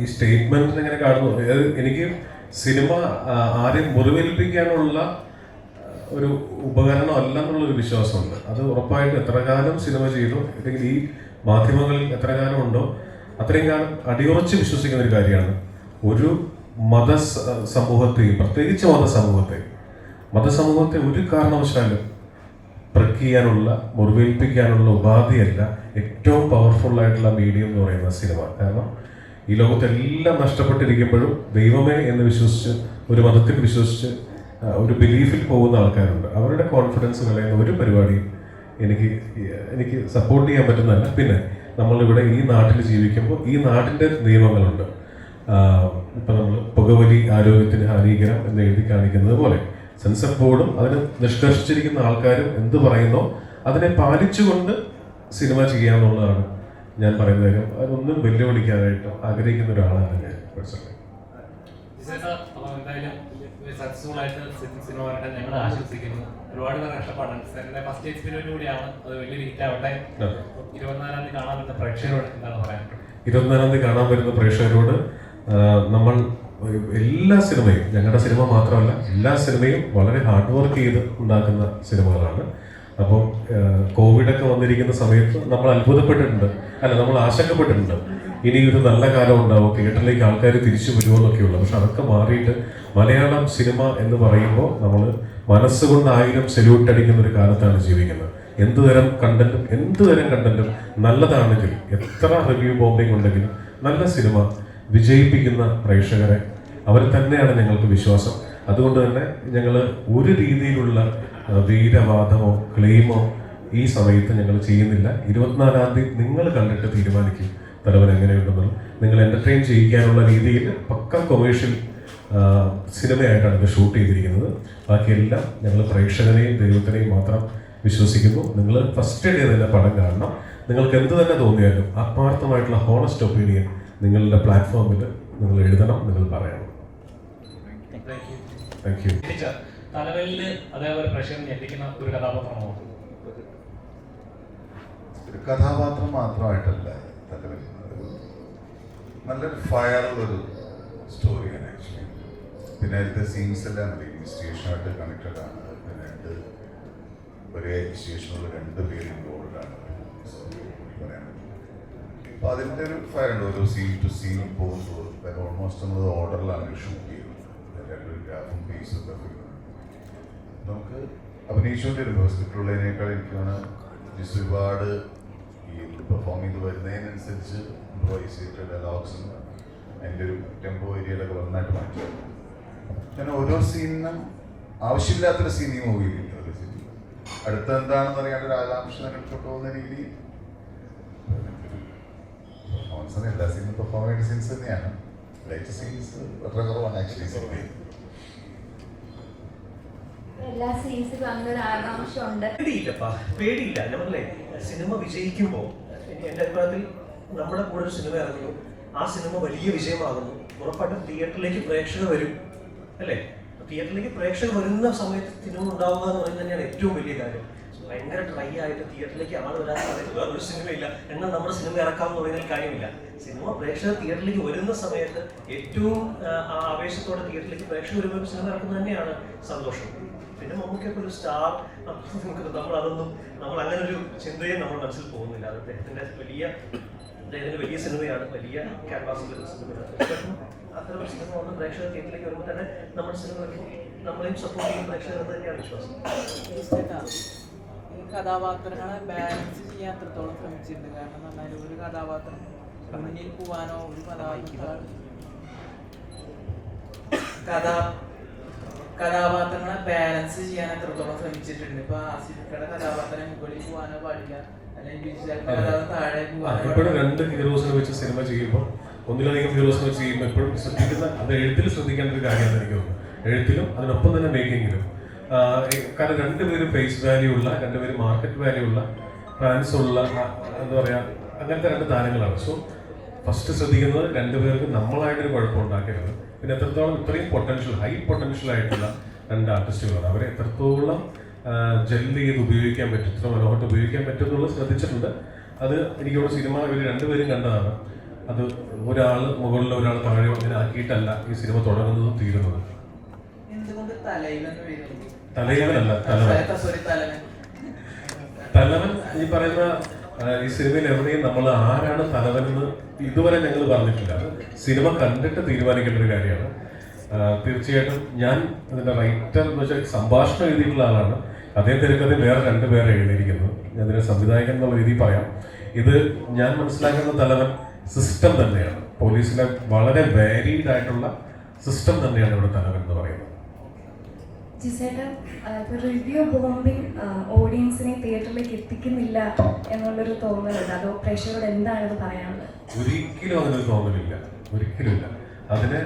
ഈ സ്റ്റേറ്റ്മെന്റ് എങ്ങനെ കാണുന്നു? എനിക്ക് സിനിമ ആരെയും മുറിവേൽപ്പിക്കാനുള്ള ഒരു ഉപകരണം അല്ല എന്നുള്ളൊരു വിശ്വാസമുണ്ട്. അത് ഉറപ്പായിട്ടും എത്ര കാലം സിനിമ ചെയ്തു, അല്ലെങ്കിൽ ഈ മാധ്യമങ്ങളിൽ എത്ര കാലം ഉണ്ടോ അത്രയും കാലം അടിയുറച്ച് വിശ്വസിക്കുന്ന ഒരു കാര്യമാണ് ഒരു സമൂഹത്തെയും, പ്രത്യേകിച്ച് മതസമൂഹത്തെ ഒരു കാരണവശാലും പ്രഖ്യാനുള്ള, മുറിവേൽപ്പിക്കാനുള്ള ഉപാധിയല്ല ഏറ്റവും പവർഫുൾ ആയിട്ടുള്ള മീഡിയം എന്ന് പറയുന്ന സിനിമ. കാരണം ഈ ലോകത്തെല്ലാം നഷ്ടപ്പെട്ടിരിക്കുമ്പോഴും ദൈവമേ എന്ന് വിശ്വസിച്ച്, ഒരു മതത്തിൽ വിശ്വസിച്ച്, ഒരു ബിലീഫിൽ പോകുന്ന ആൾക്കാരുണ്ട്. അവരുടെ കോൺഫിഡൻസ് കളയുന്ന ഒരു പരിപാടിയും എനിക്ക് സപ്പോർട്ട് ചെയ്യാൻ പറ്റുന്നതല്ല. പിന്നെ നമ്മളിവിടെ ഈ നാട്ടിൽ ജീവിക്കുമ്പോൾ ഈ നാട്ടിൻ്റെ നിയമങ്ങളുണ്ട്. ഇപ്പം നമ്മൾ പുകവലി ആരോഗ്യത്തിന് ഹാനികരം എന്ന് എഴുതി കാണിക്കുന്നത് പോലെ സെൻസർ ബോർഡും അതിന് നിഷ്കർഷിച്ചിരിക്കുന്ന ആൾക്കാരും എന്ത് പറയുന്നോ അതിനെ പാലിച്ചുകൊണ്ട് സിനിമ ചെയ്യാന്നുള്ളതാണ് ഞാൻ പറയുന്ന കാര്യം. അതൊന്നും വെല്ലുവിളിക്കാനായിട്ട് ആഗ്രഹിക്കുന്ന ഒരാളാണ് ഞാൻ പേഴ്സണലി. സക്സസ്ഫുൾ ആയിട്ട് സിനിമ വരട്ടെ ഞങ്ങൾ ആശംസിക്കുന്നു. ഒരുപാട് പേർ കഷ്ടപ്പാടാണ്. സെറിന്റെ ഫസ്റ്റ് എക്സ്പീരിയൻസ് കൂടിയാണ്. അത് വലിയൊരു ഹിറ്റ് ആവട്ടെ. 24-ാം തീയതി കാണാൻ വരുന്ന പ്രേക്ഷകരോട് എന്താണ് പറയാനുള്ളത്? 24-ാം തീയതി കാണാൻ വരുന്ന പ്രേക്ഷകരോട് നമ്മൾ എല്ലാ സിനിമയും, ഞങ്ങളുടെ സിനിമ മാത്രമല്ല എല്ലാ സിനിമയും വളരെ ഹാർഡ് വർക്ക് ചെയ്ത് ഉണ്ടാക്കുന്ന സിനിമകളാണ്. അപ്പം കോവിഡൊക്കെ വന്നിരിക്കുന്ന സമയത്ത് നമ്മൾ അത്ഭുതപ്പെട്ടിട്ടുണ്ട്, നമ്മൾ ആശങ്കപ്പെട്ടിട്ടുണ്ട് ഇനി ഒരു നല്ല കാലം ഉണ്ടാവും, തിയേറ്ററിലേക്ക് ആൾക്കാർ തിരിച്ചു വരുമോ എന്നൊക്കെയുള്ളൂ. പക്ഷെ അതൊക്കെ മാറിയിട്ട് മലയാളം സിനിമ എന്ന് പറയുമ്പോൾ നമ്മൾ മനസ്സുകൊണ്ട് 1000 സെല്യൂട്ട് അടിക്കുന്ന ഒരു കാലത്താണ് ജീവിക്കുന്നത്. എന്തുതരം കണ്ടന്റും നല്ലതാണെങ്കിൽ, എത്ര റിവ്യൂ ബോംബിംഗ് ഉണ്ടെങ്കിലും നല്ല സിനിമ വിജയിപ്പിക്കുന്ന പ്രേക്ഷകരെ അവർ തന്നെയാണ് ഞങ്ങൾക്ക് വിശ്വാസം. അതുകൊണ്ട് തന്നെ ഞങ്ങൾ ഒരു രീതിയിലുള്ള വീരവാദമോ ക്ലെയിമോ ഈ സമയത്ത് ഞങ്ങൾ ചെയ്യുന്നില്ല. 24-ാം തീയതി നിങ്ങൾ കണ്ടിട്ട് തീരുമാനിക്കും തലവൻ എങ്ങനെയുണ്ടെന്നുള്ളത്. നിങ്ങൾ എൻ്റർടൈൻ ചെയ്യിക്കാനുള്ള രീതിയിൽ പക്ക കൊമേഴ്ഷ്യൽ സിനിമയായിട്ടാണ് ഇത് ഷൂട്ട് ചെയ്തിരിക്കുന്നത്. ബാക്കിയെല്ലാം ഞങ്ങൾ പ്രേക്ഷകനെയും ദൈവത്തിനെയും മാത്രം വിശ്വസിക്കുന്നു. നിങ്ങൾ ഫസ്റ്റ് ഡേ തന്നെ പടം കാണണം. നിങ്ങൾക്ക് എന്ത് തന്നെ തോന്നിയാലും ആത്മാർത്ഥമായിട്ടുള്ള ഹോണസ്റ്റ് ഒപ്പീനിയൻ നിങ്ങളുടെ പ്ലാറ്റ്ഫോമിൽ നിങ്ങൾ എഴുതണം, നിങ്ങൾ പറയണം. Thank you. തലവലില് അതേപോലെ പ്രേക്ഷകൻ ഞെട്ടിക്കുന്ന ഒരു കഥാപാത്രമാണോ? ഒരു കഥാപാത്രം മാത്രമായിട്ടല്ല തലവലി, നല്ലൊരു ഫയറുള്ളൊരു സ്റ്റോറിയാണ് ആക്ച്വലി. പിന്നെ അതിലത്തെ സീൻസ് എല്ലാം സ്റ്റേഷനുമായിട്ട് കണക്റ്റഡ് ആണ്. പിന്നെ ഒരേ സ്റ്റേഷനുള്ള 2 പേര് ഇൻവോൾവ്ഡാണ് പറയാൻ പറ്റില്ല. അപ്പോൾ അതിൻ്റെ ഒരു ഫയർ ഉണ്ട്. ഓരോ സീൻ ടു സീൻ പോകുമ്പോൾ ഓൾമോസ്റ്റ് നമ്മൾ ഓർഡറിലാണ് ഷൂട്ട് ചെയ്യുന്നത്. ഒരു ഗ്രാഫും പേസും ഒക്കെ നമുക്ക് അഭിനയിച്ചുകൊണ്ട് വരുമ്പോൾ സ്ക്രിപ്റ്റുള്ളതിനേക്കാൾ എനിക്കാണ് ജസ്റ്റ് ഒരുപാട് ഈ പെർഫോം ചെയ്ത് വരുന്നതിനനുസരിച്ച് ഇംപ്രൂവൈസ് ചെയ്തിട്ട് ഡയലോഗ്സും അതിൻ്റെ ഒരു ടെമ്പോ ഏരിയയിലൊക്കെ നന്നായിട്ട് മാറ്റി. ഞാൻ ഓരോ സീനിനും ആവശ്യമില്ലാത്തൊരു സീൻ ഈ മൂവിയിലില്ല. ഒരു സീൻ അടുത്ത എന്താണെന്ന് അറിയാണ്ട് ഒരു ആകാംക്ഷ നിലനിൽക്കൊണ്ടു പോകുന്ന രീതിയിൽ പെർഫോമൻസ് എല്ലാ സീനും പെർഫോം ചെയ്ത സീൻസ് തന്നെയാണ്. ലൈറ്റ് സീൻസ് വളരെ കുറവാണ് ആക്ച്വലി സിനിമയിൽ. എല്ലാ സീൻസിലും അങ്ങനെ ഒരു ആകാംക്ഷയുണ്ട്. പേടിയില്ല. നമ്മളെ സിനിമ വിജയിക്കുമ്പോൾ എൻ്റെ അഭിപ്രായത്തിൽ നമ്മുടെ കൂടെ ഒരു സിനിമ ഇറങ്ങുന്നു, ആ സിനിമ വലിയ വിജയമാകുന്നു, ഉറപ്പായിട്ടും തിയേറ്ററിലേക്ക് പ്രേക്ഷകർ വരും, അല്ലേ? തിയേറ്ററിലേക്ക് പ്രേക്ഷകർ വരുന്ന സമയത്ത് സിനിമ ഉണ്ടാവുക എന്ന് പറയുന്നത് തന്നെയാണ് ഏറ്റവും വലിയ കാര്യം. ഭയങ്കര ഡ്രൈ ആയിട്ട് തിയേറ്ററിലേക്ക് ആൾ വരാൻ സമയത്ത് വേറൊരു സിനിമയില്ല, എന്നാൽ നമ്മുടെ സിനിമ ഇറക്കാമെന്ന് പറയുന്നതിൽ കാര്യമില്ല. സിനിമ പ്രേക്ഷകർ തിയേറ്ററിലേക്ക് വരുന്ന സമയത്ത് ഏറ്റവും ആവേശത്തോടെ തിയേറ്ററിലേക്ക് പ്രേക്ഷകർ വരുമ്പോൾ സിനിമ ഇറക്കുന്നത് തന്നെയാണ് സന്തോഷം. പിന്നെ മമ്മൂക്കൊക്കെ ഒരു സ്റ്റാർ നമ്മൾ അങ്ങനെ ഒരു ചിന്തയെ നമ്മൾ മനസ്സിൽ പോകുന്നില്ല. അത് അദ്ദേഹത്തിന്റെ വലിയ സിനിമയാണ്, വലിയ ക്യാൻവാസിലുള്ള സിനിമയാണ്. അത്തരം സിനിമ വന്ന് പ്രേക്ഷകർ തിയേറ്ററിലേക്ക് വരുമ്പോൾ തന്നെ നമ്മുടെ സിനിമയ്ക്ക് നമ്മളെയും സപ്പോർട്ട് ചെയ്യുന്ന പ്രേക്ഷകർ തന്നെയാണ് വിശ്വാസം. ഈ കഥാപാത്രങ്ങളെ ബാലൻസ് ചെയ്യാൻ എത്രത്തോളം ശ്രമിച്ചിട്ടുണ്ട്? കാരണം പറഞ്ഞാൽ ഒരു കഥാപാത്രം മുന്നിൽ പോവാനോ ഒരു കഥാപാത്രങ്ങളെ ബാലൻസ് ചെയ്യാൻ എത്രത്തോളം ശ്രമിച്ചിട്ടുണ്ട്? ഇപ്പൊ ആസിഫിക്കയുടെ കഥാപാത്രം മുകളിൽ പോകാനോ പാടില്ല, അല്ലെങ്കിൽ ബിജുചേട്ടന്റെ കഥാപാത്രം താഴെ പോകാനോ. എപ്പോഴും 2 ഹീറോസിനെ വെച്ച് സിനിമ ചെയ്യുമ്പോൾ, ഒന്നിലധികം ഹീറോസിനെ വെച്ച് ചെയ്യുമ്പോൾ എപ്പോഴും ശ്രദ്ധിക്കുന്ന, അത് എഴുത്തിൽ ശ്രദ്ധിക്കേണ്ട ഒരു കാര്യമാണ് എനിക്ക് തോന്നുന്നു. എഴുത്തിലും അതിനൊപ്പം തന്നെ മേക്കിങ്ങിലും. കാരണം 2 പേരും ഫേസ് വാല്യൂ ഉള്ള, 2 പേരും മാർക്കറ്റ് വാല്യൂ ഉള്ള, ഫാൻസ് ഉള്ള, എന്താ പറയുക, അങ്ങനത്തെ 2 താരങ്ങളാണ്. സോ ഫസ്റ്റ് ശ്രദ്ധിക്കുന്നത് 2 പേർക്ക് നമ്മളായിട്ടൊരു കുഴപ്പം ഉണ്ടാക്കരുത്. പിന്നെ എത്രത്തോളം ഇത്രയും പൊട്ടൻഷ്യൽ, ഹൈ പൊട്ടൻഷ്യൽ ആയിട്ടുള്ള 2 ആർട്ടിസ്റ്റുകളാണ്. അവരെ എത്രത്തോളം ജെല്ല് ചെയ്ത് ഉപയോഗിക്കാൻ പറ്റും, ഇത്ര മനോഹരമായിട്ട് ഉപയോഗിക്കാൻ പറ്റും എന്നുള്ളത് ശ്രദ്ധിച്ചിട്ടുണ്ട്. അത് എനിക്കിവിടെ സിനിമ ഇവർ 2 പേരും കണ്ടതാണ്. അത് ഒരാൾ മുകളിൽ ഒരാൾ താഴെ അങ്ങനെ ആക്കിയിട്ടല്ല ഈ സിനിമ തുടങ്ങുന്നതും തീരുന്നത്. എന്തുകൊണ്ട് തലയിലെന്ന് വരുന്നു? തലയിലല്ല, തലവൻ ഈ പറയുന്ന ഈ സിനിമയിൽ എവിടെയും നമ്മൾ ആരാണ് തലവനെന്ന് ഇതുവരെ ഞങ്ങൾ പറഞ്ഞിട്ടില്ല. അത് സിനിമ കണ്ടിട്ട് തീരുമാനിക്കേണ്ട ഒരു കാര്യമാണ്. തീർച്ചയായിട്ടും ഞാൻ ഇതിന്റെ റൈറ്റർ എന്ന് വെച്ചാൽ സംഭാഷണം എഴുതിയിട്ടുള്ള ആളാണ്. അതേ തിരക്കഥ വേറെ 2 പേരെ എഴുതിയിരിക്കുന്നു. ഞാൻ ഇതിനെ സംവിധായകൻ എന്നുള്ള രീതിയിൽ പറയാം. ഇത് ഞാൻ മനസ്സിലാക്കുന്ന തലവൻ സിസ്റ്റം തന്നെയാണ്. പോലീസിലെ വളരെ വാരീഡ് ആയിട്ടുള്ള സിസ്റ്റം തന്നെയാണ് ഇവിടെ തലവൻ എന്ന് പറയുന്നത്. ജിസേട്ടൻ ഇപ്പോൾ റിവ്യൂ ബോംബിംഗ് ഓഡിയൻസിനെ തിയേറ്ററിലേക്ക് എത്തിക്കുന്നില്ല എന്നുള്ളൊരു തോന്നലുണ്ട്. അതോ പ്രേക്ഷകരോട് എന്താണെന്ന് പറയാനുള്ളത്? ഒരിക്കലും അങ്ങനൊരു തോന്നലില്ല, ഒരിക്കലുമില്ല. അതിനെ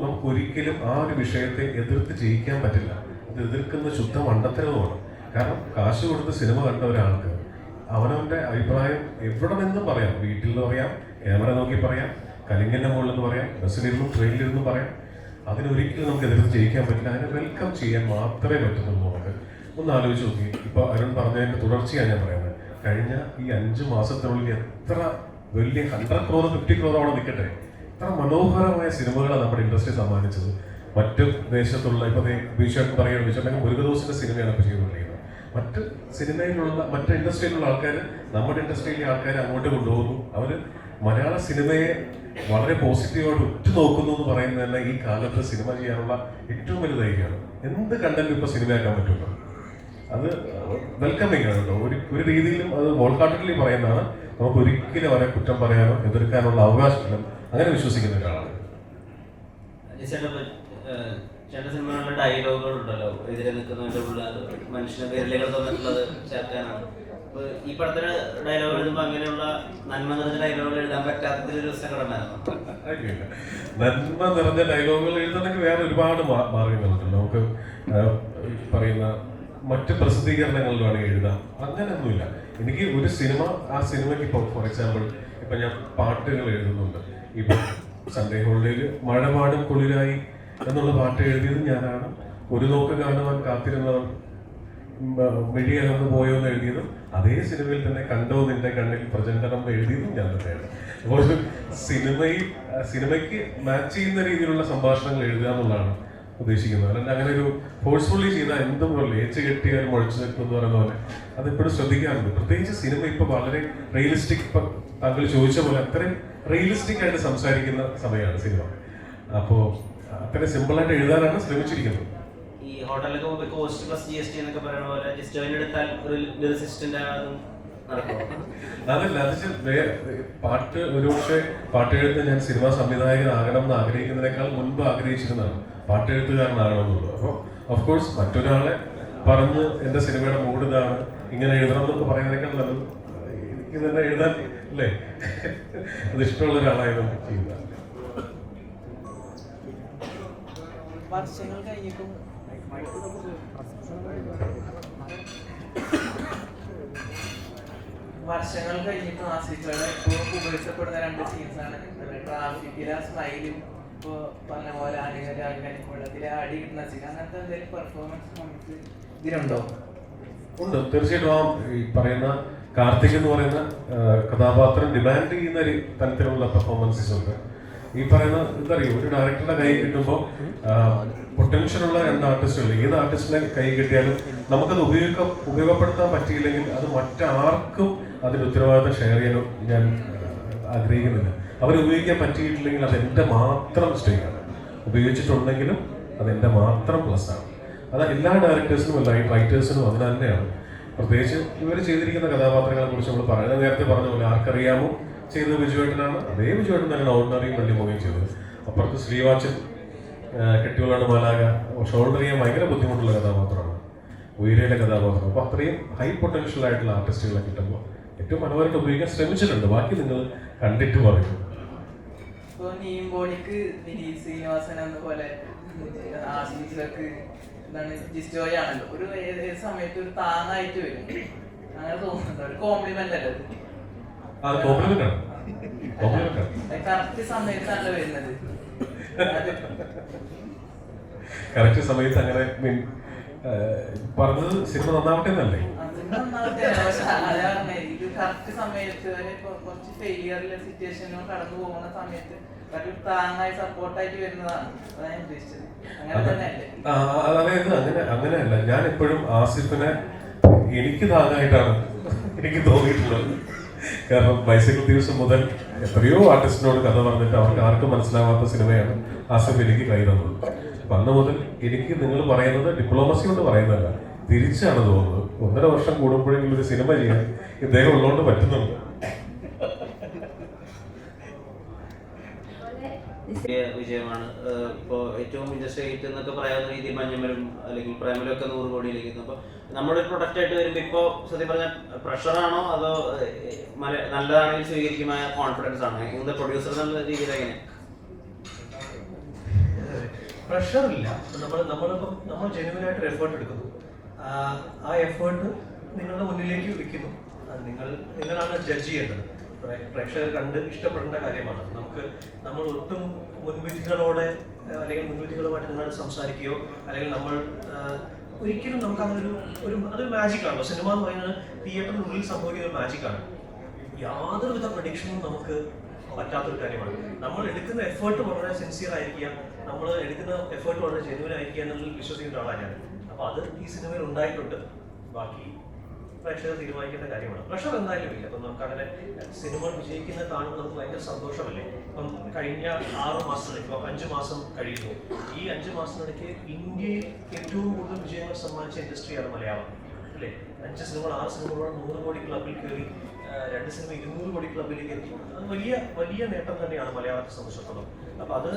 നമുക്ക് ഒരിക്കലും ആ ഒരു വിഷയത്തെ എതിർത്ത് ജയിക്കാൻ പറ്റില്ല. അത് എതിർക്കുന്ന ശുദ്ധ മണ്ടത്തരവുമാണ്. കാരണം കാശ് കൊടുത്ത് സിനിമ കണ്ട ഒരാൾക്ക് അവനവൻ്റെ അഭിപ്രായം എവിടെ നിന്നും പറയാം. വീട്ടിൽ നിന്ന് പറയാം, ക്യാമറ നോക്കി പറയാം, കലിങ്കൻ്റെ മുകളിൽ നിന്ന് പറയാം, ബസ്സിലിരുന്നും ട്രെയിനിലിരുന്നും പറയാം. അതിനൊരിക്കലും നമുക്ക് എതിർത്ത് ജയിക്കാൻ പറ്റില്ല. അതിനെ വെൽക്കം ചെയ്യാൻ മാത്രമേ പറ്റുന്നുള്ളൂ. നമുക്ക് ഒന്ന് ആലോചിച്ച് നോക്കി. ഇപ്പോൾ അരുൺ പറഞ്ഞതിൻ്റെ തുടർച്ചയാണ് ഞാൻ പറയുന്നത്. കഴിഞ്ഞ ഈ 5 മാസത്തിനുള്ളിൽ എത്ര വലിയ 100 crore 50 crore അവിടെ നിൽക്കട്ടെ, എത്ര മനോഹരമായ സിനിമകളാണ് നമ്മുടെ ഇൻഡസ്ട്രി സമ്മാനിച്ചത്. മറ്റു ദേശത്തുള്ള ഇപ്പോൾ ബീച്ചേട്ടൻ പറയുകയാണ്, ബീച്ചേട്ടൻ മുരുകദോസിന്റെ സിനിമയാണ് ഇപ്പോൾ ചെയ്തുകൊണ്ടിരിക്കുന്നത്. മറ്റ് സിനിമയിലുള്ള മറ്റ് ഇൻഡസ്ട്രിയിലുള്ള ആൾക്കാർ നമ്മുടെ ഇൻഡസ്ട്രിയിലെ ആൾക്കാരെ അങ്ങോട്ട് കൊണ്ടുപോകുന്നു. അവർ മലയാള സിനിമയെ വളരെ പോസിറ്റീവായിട്ട് ഉറ്റുനോക്കുന്നു എന്ന് പറയുന്നത് തന്നെ ഈ കാലത്ത് സിനിമ ചെയ്യാനുള്ള ഏറ്റവും വലിയ ധൈര്യമാണ്. എന്ത് കണ്ടന്റും ഇപ്പോൾ സിനിമയാക്കാൻ പറ്റുമല്ലോ. അത് വെൽക്കമിങ് ആണ് കേട്ടോ. ഒരു രീതിയിലും അത് വോൾഹാർട്ടഡ്ലി പറയുന്നതാണ്. നമുക്ക് ഒരിക്കലും അവരെ കുറ്റം പറയാനോ എതിർക്കാനുള്ള അവകാശമില്ല. അങ്ങനെ വിശ്വസിക്കുന്ന ഒരാളാണ്. ചേട്ടൻ സിനിമകളിലെ ഡയലോഗുകളുണ്ടല്ലോ, എതിരെ നിൽക്കുന്നതിന്റെ ഉള്ള മനുഷ്യനെ പേരിലേക്ക് തോന്നിട്ടുള്ളത് ചേർക്കാനാണ്. അപ്പൊ ഈ പടത്തിന് ഡയലോഗ് എഴുതുമ്പോൾ അങ്ങനെയുള്ള നന്മ നിറഞ്ഞ ഡയലോഗുകൾ എഴുതാൻ പറ്റാത്തതിലൊരു സങ്കടമായിരുന്നു. നന്മ നിറഞ്ഞ ഡയലോഗുകൾ എഴുതണമെങ്കിൽ വേറെ ഒരുപാട് മാർഗങ്ങളുണ്ട്. നമുക്ക് പറയുന്ന മറ്റ് പ്രസിദ്ധീകരണങ്ങളിൽ വേണമെങ്കിൽ എഴുതാം. അങ്ങനെയൊന്നുമില്ല. എനിക്ക് ഒരു സിനിമ, ആ സിനിമയ്ക്ക് ഇപ്പോൾ ഫോർ എക്സാമ്പിൾ ഇപ്പം ഞാൻ പാട്ടുകൾ എഴുതുന്നുണ്ട്. ഇപ്പം സൺഡേ ഹോളിഡേയിൽ മഴപാടും കുളിരായി എന്നുള്ള പാട്ട് എഴുതിയത് ഞാനാണ്. ഒരു നോക്ക് കാണുവാൻ കാത്തിരുന്നവൻ മിഴിയകന്ന് പോയോ എന്ന് എഴുതിയതും അതേ സിനിമയിൽ തന്നെ കണ്ടോ നിന്റെ കണ്ണിൽ പ്രചണ്ഡനം എഴുതിയതും ഞാൻ തന്നെയാണ്. അപ്പോൾ ഒരു സിനിമയ്ക്ക് മാച്ച് ചെയ്യുന്ന രീതിയിലുള്ള സംഭാഷണങ്ങൾ എഴുതുക എന്നുള്ളതാണ് ഉദ്ദേശിക്കുന്നത്. അല്ലാണ്ട് അങ്ങനെ ഒരു ഫോഴ്സ്ഫുള്ളി ചെയ്താൽ എന്തും പോലെ ഏച്ച് കെട്ടിയാൽ മുഴച്ചു നിൽക്കുന്നു പറയുന്ന പോലെ അതെപ്പോഴും ശ്രദ്ധിക്കാറുണ്ട്. പ്രത്യേകിച്ച് സിനിമ ഇപ്പൊ വളരെ റിയലിസ്റ്റിക്, ഇപ്പൊ താങ്കൾ ചോദിച്ച പോലെ അത്രയും റിയലിസ്റ്റിക് ആയിട്ട് സംസാരിക്കുന്ന സമയമാണ് സിനിമ. അപ്പോൾ അത്രയും സിമ്പിളായിട്ട് എഴുതാനാണ് ശ്രമിച്ചിരിക്കുന്നത്. ഈ ഹോട്ടലിലൊക്കെ പോകുമ്പോൾ കോസ്റ്റ് പ്ലസ് GST എന്നൊക്കെ പറയുന്ന പോലെ ജസ്റ്റ് ജോയിൻ എടുത്താൽ ഒരു ലിറിസിസ്റ്റിന്റെ അതല്ല, അത് പാട്ട് ഒരുപക്ഷെ പാട്ടെഴുത്ത് ഞാൻ സിനിമാ സംവിധായകനാകണം എന്ന് ആഗ്രഹിക്കുന്നതിനേക്കാൾ മുൻപ് ആഗ്രഹിച്ചിരുന്നതാണ് പാട്ടെഴുത്തുകാരനാകണമെന്നുള്ളത്. അപ്പോൾ ഓഫ്കോഴ്സ് മറ്റൊരാളെ പറഞ്ഞ് എൻ്റെ സിനിമയുടെ മൂഡ് ഇതാണ്, ഇങ്ങനെ എഴുതണം എന്നൊക്കെ പറയുന്നതിനേക്കാൾ നല്ലത് എനിക്ക് തന്നെ എഴുതാൻ അല്ലേ, അത് ഇഷ്ടമുള്ള ഒരാളായിരുന്നു ചെയ്യുന്നത്. വർഷങ്ങൾ കഴിഞ്ഞിട്ടും ആസിഫയുടെ ഇപ്പോൾ ഉപയോഗിക്കപ്പെടുന്ന 2 സീൻസാണ്. ട്രാഫിക്കിലെ സ്മൈലും ഇപ്പോൾ പറഞ്ഞ പോലെ വെള്ളത്തിലെ അടി കിട്ടുന്ന സീൻ, അങ്ങനത്തെ എന്തെങ്കിലും പെർഫോമൻസ് നമുക്ക് ഇതിലുണ്ടോ? ഉണ്ട്, തീർച്ചയായിട്ടും. ആ ഈ പറയുന്ന കാർത്തിക് എന്ന് പറയുന്ന കഥാപാത്രം ഡിമാൻഡ് ചെയ്യുന്ന ഒരു തരത്തിലുള്ള പെർഫോമൻസസ് ഉണ്ട്. ഈ പറയുന്ന എന്താ പറയുക, ഒരു ഡയറക്ടറുടെ കൈ കിട്ടുമ്പോൾ പൊട്ടൻഷ്യലുള്ള രണ്ട് ആർട്ടിസ്റ്റുകൾ, ഏത് ആർട്ടിസ്റ്റിനെ കൈ കിട്ടിയാലും നമുക്കത് ഉപയോഗപ്പെടുത്താൻ പറ്റിയില്ലെങ്കിൽ അത് മറ്റാർക്കും അതിൻ്റെ ഉത്തരവാദിത്തം ഷെയർ ചെയ്യാൻ ഞാൻ ആഗ്രഹിക്കുന്നില്ല. അവരുപയോഗിക്കാൻ പറ്റിയിട്ടില്ലെങ്കിൽ അത് എൻ്റെ മാത്രം മിസ്റ്റേക്കാണ്. ഉപയോഗിച്ചിട്ടുണ്ടെങ്കിലും അതെൻ്റെ മാത്രം പ്ലസ്സാണ്. അത് എല്ലാ ഡയറക്ടേഴ്സിനും എല്ലാ റൈറ്റേഴ്സിനും അതിന് തന്നെയാണ്. പ്രത്യേകിച്ച് ഇവർ ചെയ്തിരിക്കുന്ന കഥാപാത്രങ്ങളെ കുറിച്ച് നമ്മൾ പറയുന്നത് നേരത്തെ പറഞ്ഞ പോലെ ആർക്കറിയാമോ ചെയ്തത് വിജുവേട്ടനാണ്. അതേ വിജുവേട്ടൻ തന്നെയാണ് ഓർഡിനറിയും വെള്ളിമുഖയും ചെയ്തത്. അപ്പുറത്ത് ശ്രീവാച്ചൻ കെട്ടിയോളാണ് മാലാക, ഷോൾഡർ ചെയ്യാൻ ഭയങ്കര ബുദ്ധിമുട്ടുള്ള കഥാപാത്രമാണ്, ഉയരയിലെ കഥാപാത്രം. അപ്പോൾ അത്രയും ഹൈ പൊട്ടൻഷ്യൽ ആയിട്ടുള്ള ആർട്ടിസ്റ്റുകളെ കിട്ടുമ്പോൾ ഏറ്റവും മനോഹരമായിട്ട് ഉപയോഗിക്കാൻ ശ്രമിച്ചിട്ടുണ്ട്. ബാക്കി നിങ്ങൾ കണ്ടിട്ട് പറയും. ഇപ്പോൾ നീമ്പോണിക്ക് ദിലീപ് ശ്രീനിവാസൻ എന്ന പോലെ ആശിഷക്ക് എന്താണ് ജിസ്റ്റോയ് ആണല്ലോ, ഒരു ഏത് സമയത്ത് ഒരു താങ്ങായിട്ട് വരും. അങ്ങനെ തോന്നുന്നുണ്ട്, ഒരു കോംപ്ലിമെന്റ് അല്ലേ അത്? കറക്റ്റ് സമയത്തല്ല വരുന്നത്. കറക്റ്റ് സമയത്ത് അങ്ങനെ പറഞ്ഞത് സിനിമ നന്നാവട്ടെ എന്നല്ലേ? ഇത് കറക്റ്റ് സമയത്ത് കുറച്ച് ഫെയിലിയറിലെ സിറ്റുവേഷനോ കടന്നു പോകുന്ന സമയത്ത് താങ്ങായി സപ്പോർട്ടായിട്ട് വരുന്നതാണ് അതാണ് ഉദ്ദേശിച്ചത്. അങ്ങനെ തന്നെയല്ലേ? അതായത് അങ്ങനെയല്ല. ഞാൻ എപ്പോഴും ആസിഫിനെ എനിക്ക് താങ്ങായിട്ടാണ് എനിക്ക് തോന്നിയിട്ടുള്ളത്. കാരണം ബൈസൈക്കിൾ ദിവസം മുതൽ എത്രയോ ആർട്ടിസ്റ്റിനോട് കഥ പറഞ്ഞിട്ട് അവർക്ക് ആർക്കും മനസ്സിലാവാത്ത സിനിമയാണ് ആസിഫ് എനിക്ക് കൈ തന്നത്. അപ്പം അന്ന് മുതൽ എനിക്ക് നിങ്ങൾ പറയുന്നത് ഡിപ്ലോമസി കൊണ്ട് പറയുന്നതല്ല, തിരിച്ചാണ് തോന്നുന്നത്. 1.5 വർഷം കൂടുമ്പോഴെങ്കിലും ഒരു സിനിമ ചെയ്യാൻ ഇദ്ദേഹം ഉള്ളതുകൊണ്ട് പറ്റുന്നുണ്ട്. വിജയമാണ്. ഇപ്പോൾ ഏറ്റവും ഇൻഡസ്ട്രി ഹിറ്റ് എന്നൊക്കെ പറയാവുന്ന രീതിയിൽ മഞ്ഞമ്മലും അല്ലെങ്കിൽ പ്രേമലും ഒക്കെ 100 കോടിയിലേക്ക് എത്തും. അപ്പോൾ നമ്മുടെ ഒരു പ്രൊഡക്റ്റ് ആയിട്ട് വരുമ്പോൾ ഇപ്പോൾ സത്യം പറഞ്ഞാൽ പ്രഷറാണോ അതോ നല്ലതാണെങ്കിൽ സ്വീകരിക്കുമായ കോൺഫിഡൻസ് ആണോ? ഇന്നത്തെ പ്രൊഡ്യൂസർ എന്നുള്ള രീതിയിൽ എങ്ങനെ? പ്രഷറില്ല. നമ്മൾ ജെന്യുവനായിട്ട് ഒരു എഫേർട്ട് എടുക്കുന്നു. ആ എഫേർട്ട് നിങ്ങളുടെ മുന്നിലേക്ക് വെക്കുന്നു. നിങ്ങളാണ് ജഡ്ജ് ചെയ്യേണ്ടത്. പ്രേക്ഷകർ കണ്ട് ഇഷ്ടപ്പെടേണ്ട കാര്യമാണ്. നമ്മൾ ഒട്ടും മുൻവിധികളോടെ അല്ലെങ്കിൽ മുൻവിധികളുമായിട്ട് നിങ്ങൾ സംസാരിക്കുകയോ അല്ലെങ്കിൽ നമ്മൾ ഒരിക്കലും നമുക്ക് അങ്ങനെ അതൊരു മാജിക്കാണല്ലോ. സിനിമ എന്ന് പറയുന്നത് തിയേറ്ററിനുള്ളിൽ സംഭവിക്കുന്ന ഒരു മാജിക്കാണ്. യാതൊരുവിധ പ്രഡിക്ഷനും നമുക്ക് പറ്റാത്തൊരു കാര്യമാണ്. നമ്മൾ എടുക്കുന്ന എഫേർട്ട് വളരെ സിൻസിയർ ആയിരിക്കുക, നമ്മൾ എടുക്കുന്ന എഫേർട്ട് വളരെ ജെന്യുവൻ ആയിരിക്കുക എന്നുള്ളത് വിശ്വസിക്കുന്ന ആളാണ് ഞാൻ. അപ്പോൾ അത് ഈ സിനിമയിൽ ഉണ്ടായിട്ടുണ്ട്. ബാക്കി പ്രേക്ഷകർ തീരുമാനിക്കേണ്ട കാര്യമാണ്. പ്രഷർ എന്തായാലും ഇല്ല. അപ്പം നമുക്കങ്ങനെ സിനിമ വിജയിക്കുന്ന കാണുമ്പോൾ നമുക്ക് ഭയങ്കര സന്തോഷമല്ലേ. ഇപ്പം കഴിഞ്ഞ 6 മാസത്തിലേക്ക് 5 മാസം കഴിയുന്നു. ഈ 5 മാസത്തിനിടയ്ക്ക് ഇന്ത്യയിൽ ഏറ്റവും കൂടുതൽ വിജയങ്ങൾ സമ്മാനിച്ച ഇൻഡസ്ട്രിയാണ് മലയാളം അല്ലേ. 5 സിനിമകൾ 6 സിനിമകളോട് 100 കോടി ക്ലബിൽ കയറി, 2 സിനിമ 200 കോടി ക്ലബിലേക്ക് എത്തി. അത് വലിയ നേട്ടം തന്നെയാണ് മലയാളത്തെ സംബന്ധിച്ചിടത്തോളം. അപ്പം അത്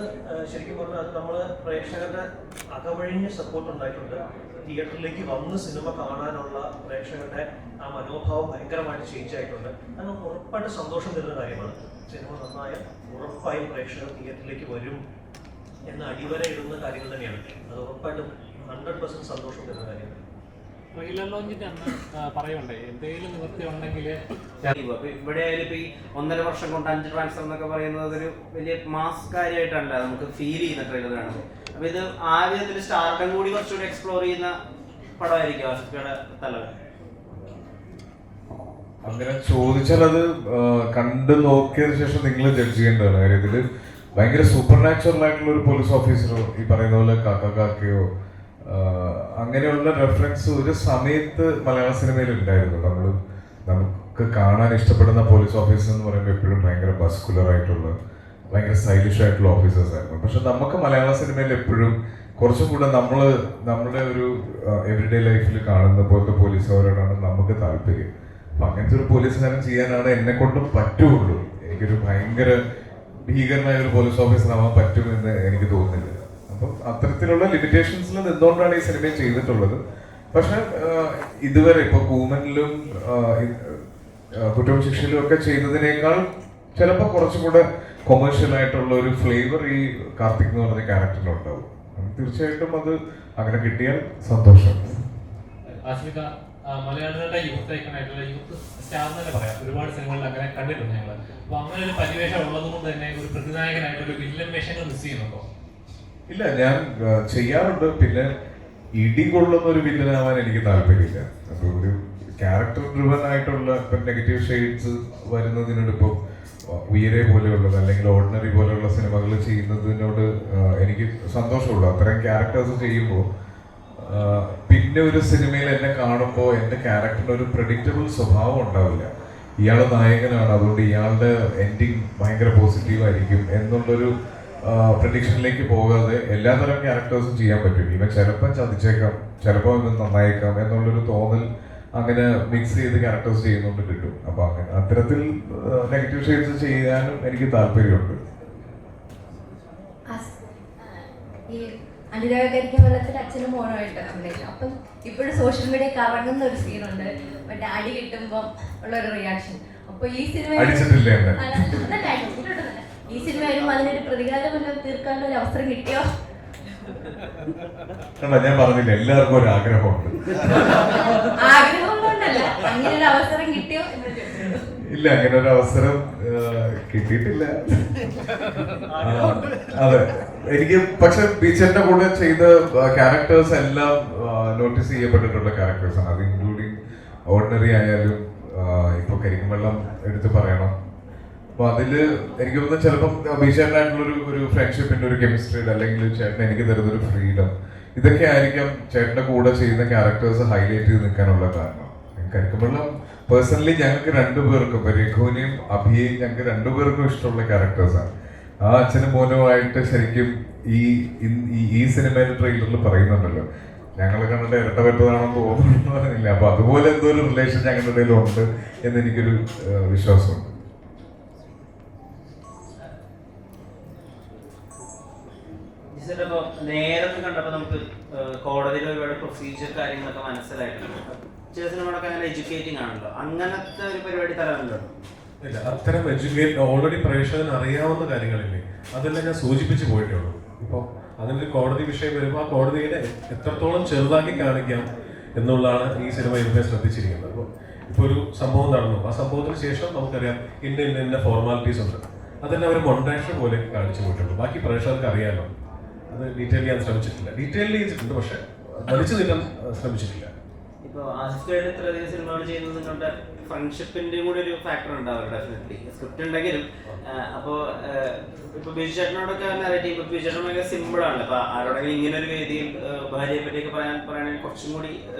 ശരിക്കും പറഞ്ഞാൽ അത് നമ്മൾ പ്രേക്ഷകരുടെ അകവഴിഞ്ഞ സപ്പോർട്ട് ഉണ്ടായിട്ടുണ്ട്. തിയേറ്ററിലേക്ക് വന്ന് സിനിമ കാണാനുള്ള പ്രേക്ഷകരുടെ ആ മനോഭാവം ഭയങ്കരമായിട്ട് ചേഞ്ച് ആയിട്ടുണ്ട്. അത് നമുക്ക് ഉറപ്പായിട്ട് സന്തോഷം തരുന്ന കാര്യമാണ്. സിനിമ നന്നായാൽ ഉറപ്പായും പ്രേക്ഷകർ തിയേറ്ററിലേക്ക് വരും എന്ന അടിവര ഇടുന്ന കാര്യങ്ങൾ തന്നെയാണ്. അത് ഉറപ്പായിട്ടും 100% സന്തോഷം തരുന്ന കാര്യമാണ്. ട്രെയിലർ ലോഞ്ചിന്റെ അന്ന് പറയുണ്ടേ എന്തെങ്കിലും നിവൃത്തി ഉണ്ടെങ്കിൽ ഇവിടെ ആയാലും ഈ 1.5 വർഷം കൊണ്ട് 5 ട്രാൻസ്ഫർ എന്നൊക്കെ പറയുന്നത് ഒരു വലിയ മാസ് കാര്യമായിട്ടല്ല നമുക്ക് ഫീൽ ചെയ്യുന്ന ട്രെയിലർ കാണുമ്പോൾ. അപ്പൊ ഇത് ആ വിധത്തിൽ സ്റ്റാർട്ടും കൂടി കുറച്ചുകൂടി എക്സ്പ്ലോർ ചെയ്യുന്ന പടമായിരിക്കും ആസിഫയുടെ തലവൻ. അങ്ങനെ ചോദിച്ചാൽ അത് കണ്ടു നോക്കിയതിനു ശേഷം നിങ്ങൾ ജഡ്ജ് ചെയ്യേണ്ടതാണ്. കാര്യം ഇതിൽ ഭയങ്കര സൂപ്പർ നാച്ചുറൽ ആയിട്ടുള്ള ഒരു പോലീസ് ഓഫീസറോ ഈ പറയുന്ന പോലെ കാക്കയോ അങ്ങനെയുള്ള റെഫറൻസ് ഒരു സമയത്ത് മലയാള സിനിമയിൽ ഉണ്ടായിരുന്നു. നമുക്ക് കാണാൻ ഇഷ്ടപ്പെടുന്ന പോലീസ് ഓഫീസർ എന്ന് പറയുമ്പോൾ എപ്പോഴും ഭയങ്കര മസ്കുലർ ആയിട്ടുള്ള ഭയങ്കര സ്റ്റൈലിഷ് ആയിട്ടുള്ള ഓഫീസേഴ്സ് ആയിരുന്നു. പക്ഷെ നമുക്ക് മലയാള സിനിമയിൽ എപ്പോഴും കുറച്ചും കൂടെ നമ്മുടെ ഒരു എവറിഡേ ലൈഫിൽ കാണുന്ന പോലത്തെ പോലീസുകാരോടാണ് നമുക്ക് താല്പര്യം. അപ്പം അങ്ങനത്തെ ഒരു പോലീസുകാരൻ ചെയ്യാനാണ് എന്നെ കൊണ്ടും പറ്റുള്ളൂ. എനിക്കൊരു ഭയങ്കര ഭീകരനായ ഒരു പോലീസ് ഓഫീസർ ആവാൻ പറ്റുമെന്ന് എനിക്ക് തോന്നുന്നില്ല. അപ്പം അത്തരത്തിലുള്ള ലിമിറ്റേഷൻസിൽ നിന്നുകൊണ്ടാണ് ഈ സിനിമ ചെയ്തിട്ടുള്ളത്. പക്ഷെ ഇതുവരെ ഇപ്പോൾ കൂമനിലും കുറ്റവും ശിക്ഷയിലും ഒക്കെ ചെയ്തതിനേക്കാൾ ചിലപ്പോൾ കുറച്ചും കൂടെ കൊമേഴ്ഷ്യൽ ആയിട്ടുള്ള ഒരു ഫ്ലേവർ ഈ കാർത്തിക് എന്ന് പറഞ്ഞ ക്യാരക്ടറിനുണ്ടാവും. തീർച്ചയായിട്ടും അത് അങ്ങനെ കിട്ടിയാൽ സന്തോഷം. മലയാളികളുടെ യൂത്ത് ഐക്കണായിട്ടുള്ള യൂത്ത് സ്റ്റാർ എന്നല്ലേ പറയാം. ഒരുപാട് സിനിമകളിൽ അങ്ങനെ കണ്ടിട്ടുണ്ട് ഞങ്ങൾ. അപ്പൊ അങ്ങനെ ഒരു പരിവേഷം ഉള്ളത് കൊണ്ട് തന്നെ ഒരു പ്രതിനായകനായിട്ട് ഒരു വില്ലൻ വേഷങ്ങൾ മിസ് ചെയ്യുന്നുണ്ടോ? ഇല്ല, ഞാൻ ചെയ്യാറുണ്ട്. പിന്നെ ഇടി കൊള്ളുന്ന ഒരു വില്ലനാവാൻ എനിക്ക് താല്പര്യമില്ല. അപ്പോൾ ഒരു ക്യാരക്ടർ ഡ്രിവൻ ആയിട്ടുള്ള ഇപ്പം നെഗറ്റീവ് ഷെയ്ഡ്സ് വരുന്നതിനോട് ഇപ്പോൾ ഉയരെ പോലെയുള്ളത് അല്ലെങ്കിൽ ഓർഡിനറി പോലെയുള്ള സിനിമകൾ ചെയ്യുന്നതിനോട് എനിക്ക് സന്തോഷമുള്ളൂ. അത്തരം ക്യാരക്ടേഴ്സ് ചെയ്യുമ്പോൾ പിന്നെ ഒരു സിനിമയിൽ എന്നെ കാണുമ്പോൾ എൻ്റെ ക്യാരക്ടറിന് ഒരു പ്രെഡിക്റ്റബിൾ സ്വഭാവം ഉണ്ടാവില്ല. ഇയാൾ നായകനാണ്, അതുകൊണ്ട് ഇയാളുടെ എൻഡിങ് ഭയങ്കര പോസിറ്റീവായിരിക്കും എന്നുള്ളൊരു പ്രഡിക്ഷനിലേക്ക് പോകാതെ എല്ലാതരം ക്യാരക്ടേഴ്സും ചെയ്യാൻ പറ്റും. ഇവൻ ചിലപ്പോൾ ചതിച്ചേക്കാം, ചിലപ്പോൾ ഇവൻ നന്നായേക്കാം എന്നുള്ളൊരു തോന്നൽ അങ്ങനെ മിക്സ് ചെയ്ത് ക്യാരക്ടേഴ്സ് ചെയ്യുന്നുണ്ട് കിട്ടും. അപ്പോൾ അങ്ങനെ അത്തരത്തിൽ നെഗറ്റീവ് ഷെയ്ഡ്സ് ചെയ്യാനും എനിക്ക് താല്പര്യമുണ്ട്. ഈ അനുരാഗകരിക്ക വെള്ളത്തിൽ അച്ഛനും മോനുമായിട്ട് അഭിനയിച്ചു. അപ്പം ഇപ്പോഴും സോഷ്യൽ മീഡിയ കറങ്ങുന്ന ഒരു സീനുണ്ട്, മറ്റേ അടി കിട്ടുമ്പോൾ ഉള്ളൊരു റിയാക്ഷൻ. അപ്പൊ ഈ സിനിമ ഈ സിനിമ വരുമ്പോൾ അതിനൊരു പ്രതികാരം തീർക്കാനുള്ള ഒരു അവസരം കിട്ടിയോ? ഞാൻ പറഞ്ഞില്ല, എല്ലാവർക്കും ഒരു ആഗ്രഹമുണ്ട്. ആഗ്രഹം കൊണ്ടല്ല, അങ്ങനെ ഒരു അവസരം കിട്ടിയോ? ഇല്ല, അങ്ങനെ ഒരു അവസരം കിട്ടിയിട്ടില്ല. അതെ, എനിക്ക് പക്ഷെ ബീച്ചറിന്റെ കൂടെ ചെയ്ത ക്യാരക്ടേഴ്സ് എല്ലാം നോട്ടീസ് ചെയ്യപ്പെട്ടിട്ടുള്ള ക്യാരക്ടേഴ്സാണ്. അത് ഇൻക്ലൂഡിങ് ഓർഡിനറി ആയാലും ഇപ്പൊ കരിക്കുംവെള്ളം എടുത്ത് പറയണം. അപ്പൊ അതില് എനിക്ക് തോന്നുന്നു ചിലപ്പം ബീച്ചറിനായിട്ടുള്ള ഒരു ഫ്രണ്ട്ഷിപ്പിന്റെ ഒരു കെമിസ്ട്രിയുടെ അല്ലെങ്കിൽ ചേട്ടൻ എനിക്ക് തരുന്ന ഒരു ഫ്രീഡം, ഇതൊക്കെ ആയിരിക്കാം ചേട്ടന്റെ കൂടെ ചെയ്യുന്ന ക്യാരക്ടേഴ്സ് ഹൈലൈറ്റ് ചെയ്ത് നിൽക്കാനുള്ള കാരണം. കരിക്കുംവെള്ളം പേഴ്സണലി ഞങ്ങൾക്ക് രണ്ടുപേർക്കും, രഘുവിനെയും അഭിയെയും ഞങ്ങൾക്ക് രണ്ടുപേർക്കും ഇഷ്ടമുള്ള ക്യാരക്ടേഴ്സാണ്. ആ അച്ഛനും മോനുമായിട്ട് ശരിക്കും ഈ സിനിമയുടെ ട്രെയിലറിൽ പറയുന്നുണ്ടല്ലോ, ഞങ്ങൾ കണ്ടിട്ട് ഇരട്ടപ്പെട്ടതാണെന്ന് തോന്നുന്നില്ല. അപ്പൊ അതുപോലെ എന്തോ ഒരു റിലേഷൻ ഞങ്ങളുടെ ഇടയിൽ ഉണ്ട് എന്ന് എനിക്കൊരു വിശ്വാസമുണ്ട്. നേരത്തെ കണ്ടപ്പോൾ നമുക്ക് കോടതിയിൽ ഒരുപാട് പ്രൊസീജിയർ കാര്യങ്ങളൊക്കെ മനസ്സിലായിട്ടുണ്ട്. ചില സിനിമകളൊക്കെ അങ്ങനെ എഡ്യൂക്കേറ്റിംഗ് ആണല്ലോ, അങ്ങനത്തെ ഒരു പരിപാടി തരാറുണ്ടോ? ഇല്ല, അത്തരം ഓൾറെഡി പ്രേക്ഷകന് അറിയാവുന്ന കാര്യങ്ങളില്ലേ, അതെല്ലാം ഞാൻ സൂചിപ്പിച്ച് പോയിട്ടേ ഉള്ളൂ. ഇപ്പോൾ അങ്ങനെ ഒരു കോടതി വിഷയം വരുമ്പോൾ ആ കോടതിയെ എത്രത്തോളം ചെറുതാക്കി കാണിക്കാം എന്നുള്ളതാണ് ഈ സിനിമ ഇതുവരെ ശ്രദ്ധിച്ചിരിക്കുന്നത്. അപ്പോൾ ഇപ്പോൾ ഒരു സംഭവം നടന്നു, ആ സംഭവത്തിന് ശേഷം നമുക്കറിയാം ഇന്ന ഫോർമാലിറ്റീസ് ഉണ്ട്, അതെല്ലാം അവർ മൊണ്ടാഷ് പോലെ കാണിച്ചു പോയിട്ടുള്ളൂ. ബാക്കി പ്രേക്ഷകർക്ക് അറിയാമല്ലോ, അത് ഡീറ്റെയിൽ ചെയ്യാൻ ശ്രമിച്ചിട്ടില്ല. ഡീറ്റെയിൽ ചെയ്തിട്ടുണ്ട്, പക്ഷെ വലിച്ചു നീട്ടാൻ ശ്രമിച്ചിട്ടില്ല. ഇപ്പോൾ ആസിഫ് ഖാൻ ഇത്രയധികം സിനിമകൾ ചെയ്യുന്നത് നിങ്ങളുടെ ഫ്രണ്ട്ഷിപ്പിൻ്റെയും കൂടി ഒരു ഫാക്ടർ ഉണ്ടാവും ഡെഫിനറ്റ്ലി, സ്ക്രിപ്റ്റ് ഉണ്ടെങ്കിലും. അപ്പോൾ ഇപ്പോൾ ബിജു ചേട്ടനോടൊക്കെ നെറേറ്റീവ്, ഇപ്പോൾ ബിജു ചേട്ടൻ ഭയങ്കര സിമ്പിളാണ്. അപ്പോൾ ആരോടെങ്കിലും ഇങ്ങനെ ഒരു വേദിയിൽ ഭാര്യയെ പറ്റിയൊക്കെ പറയുകയാണെങ്കിൽ കുറച്ചും കൂടി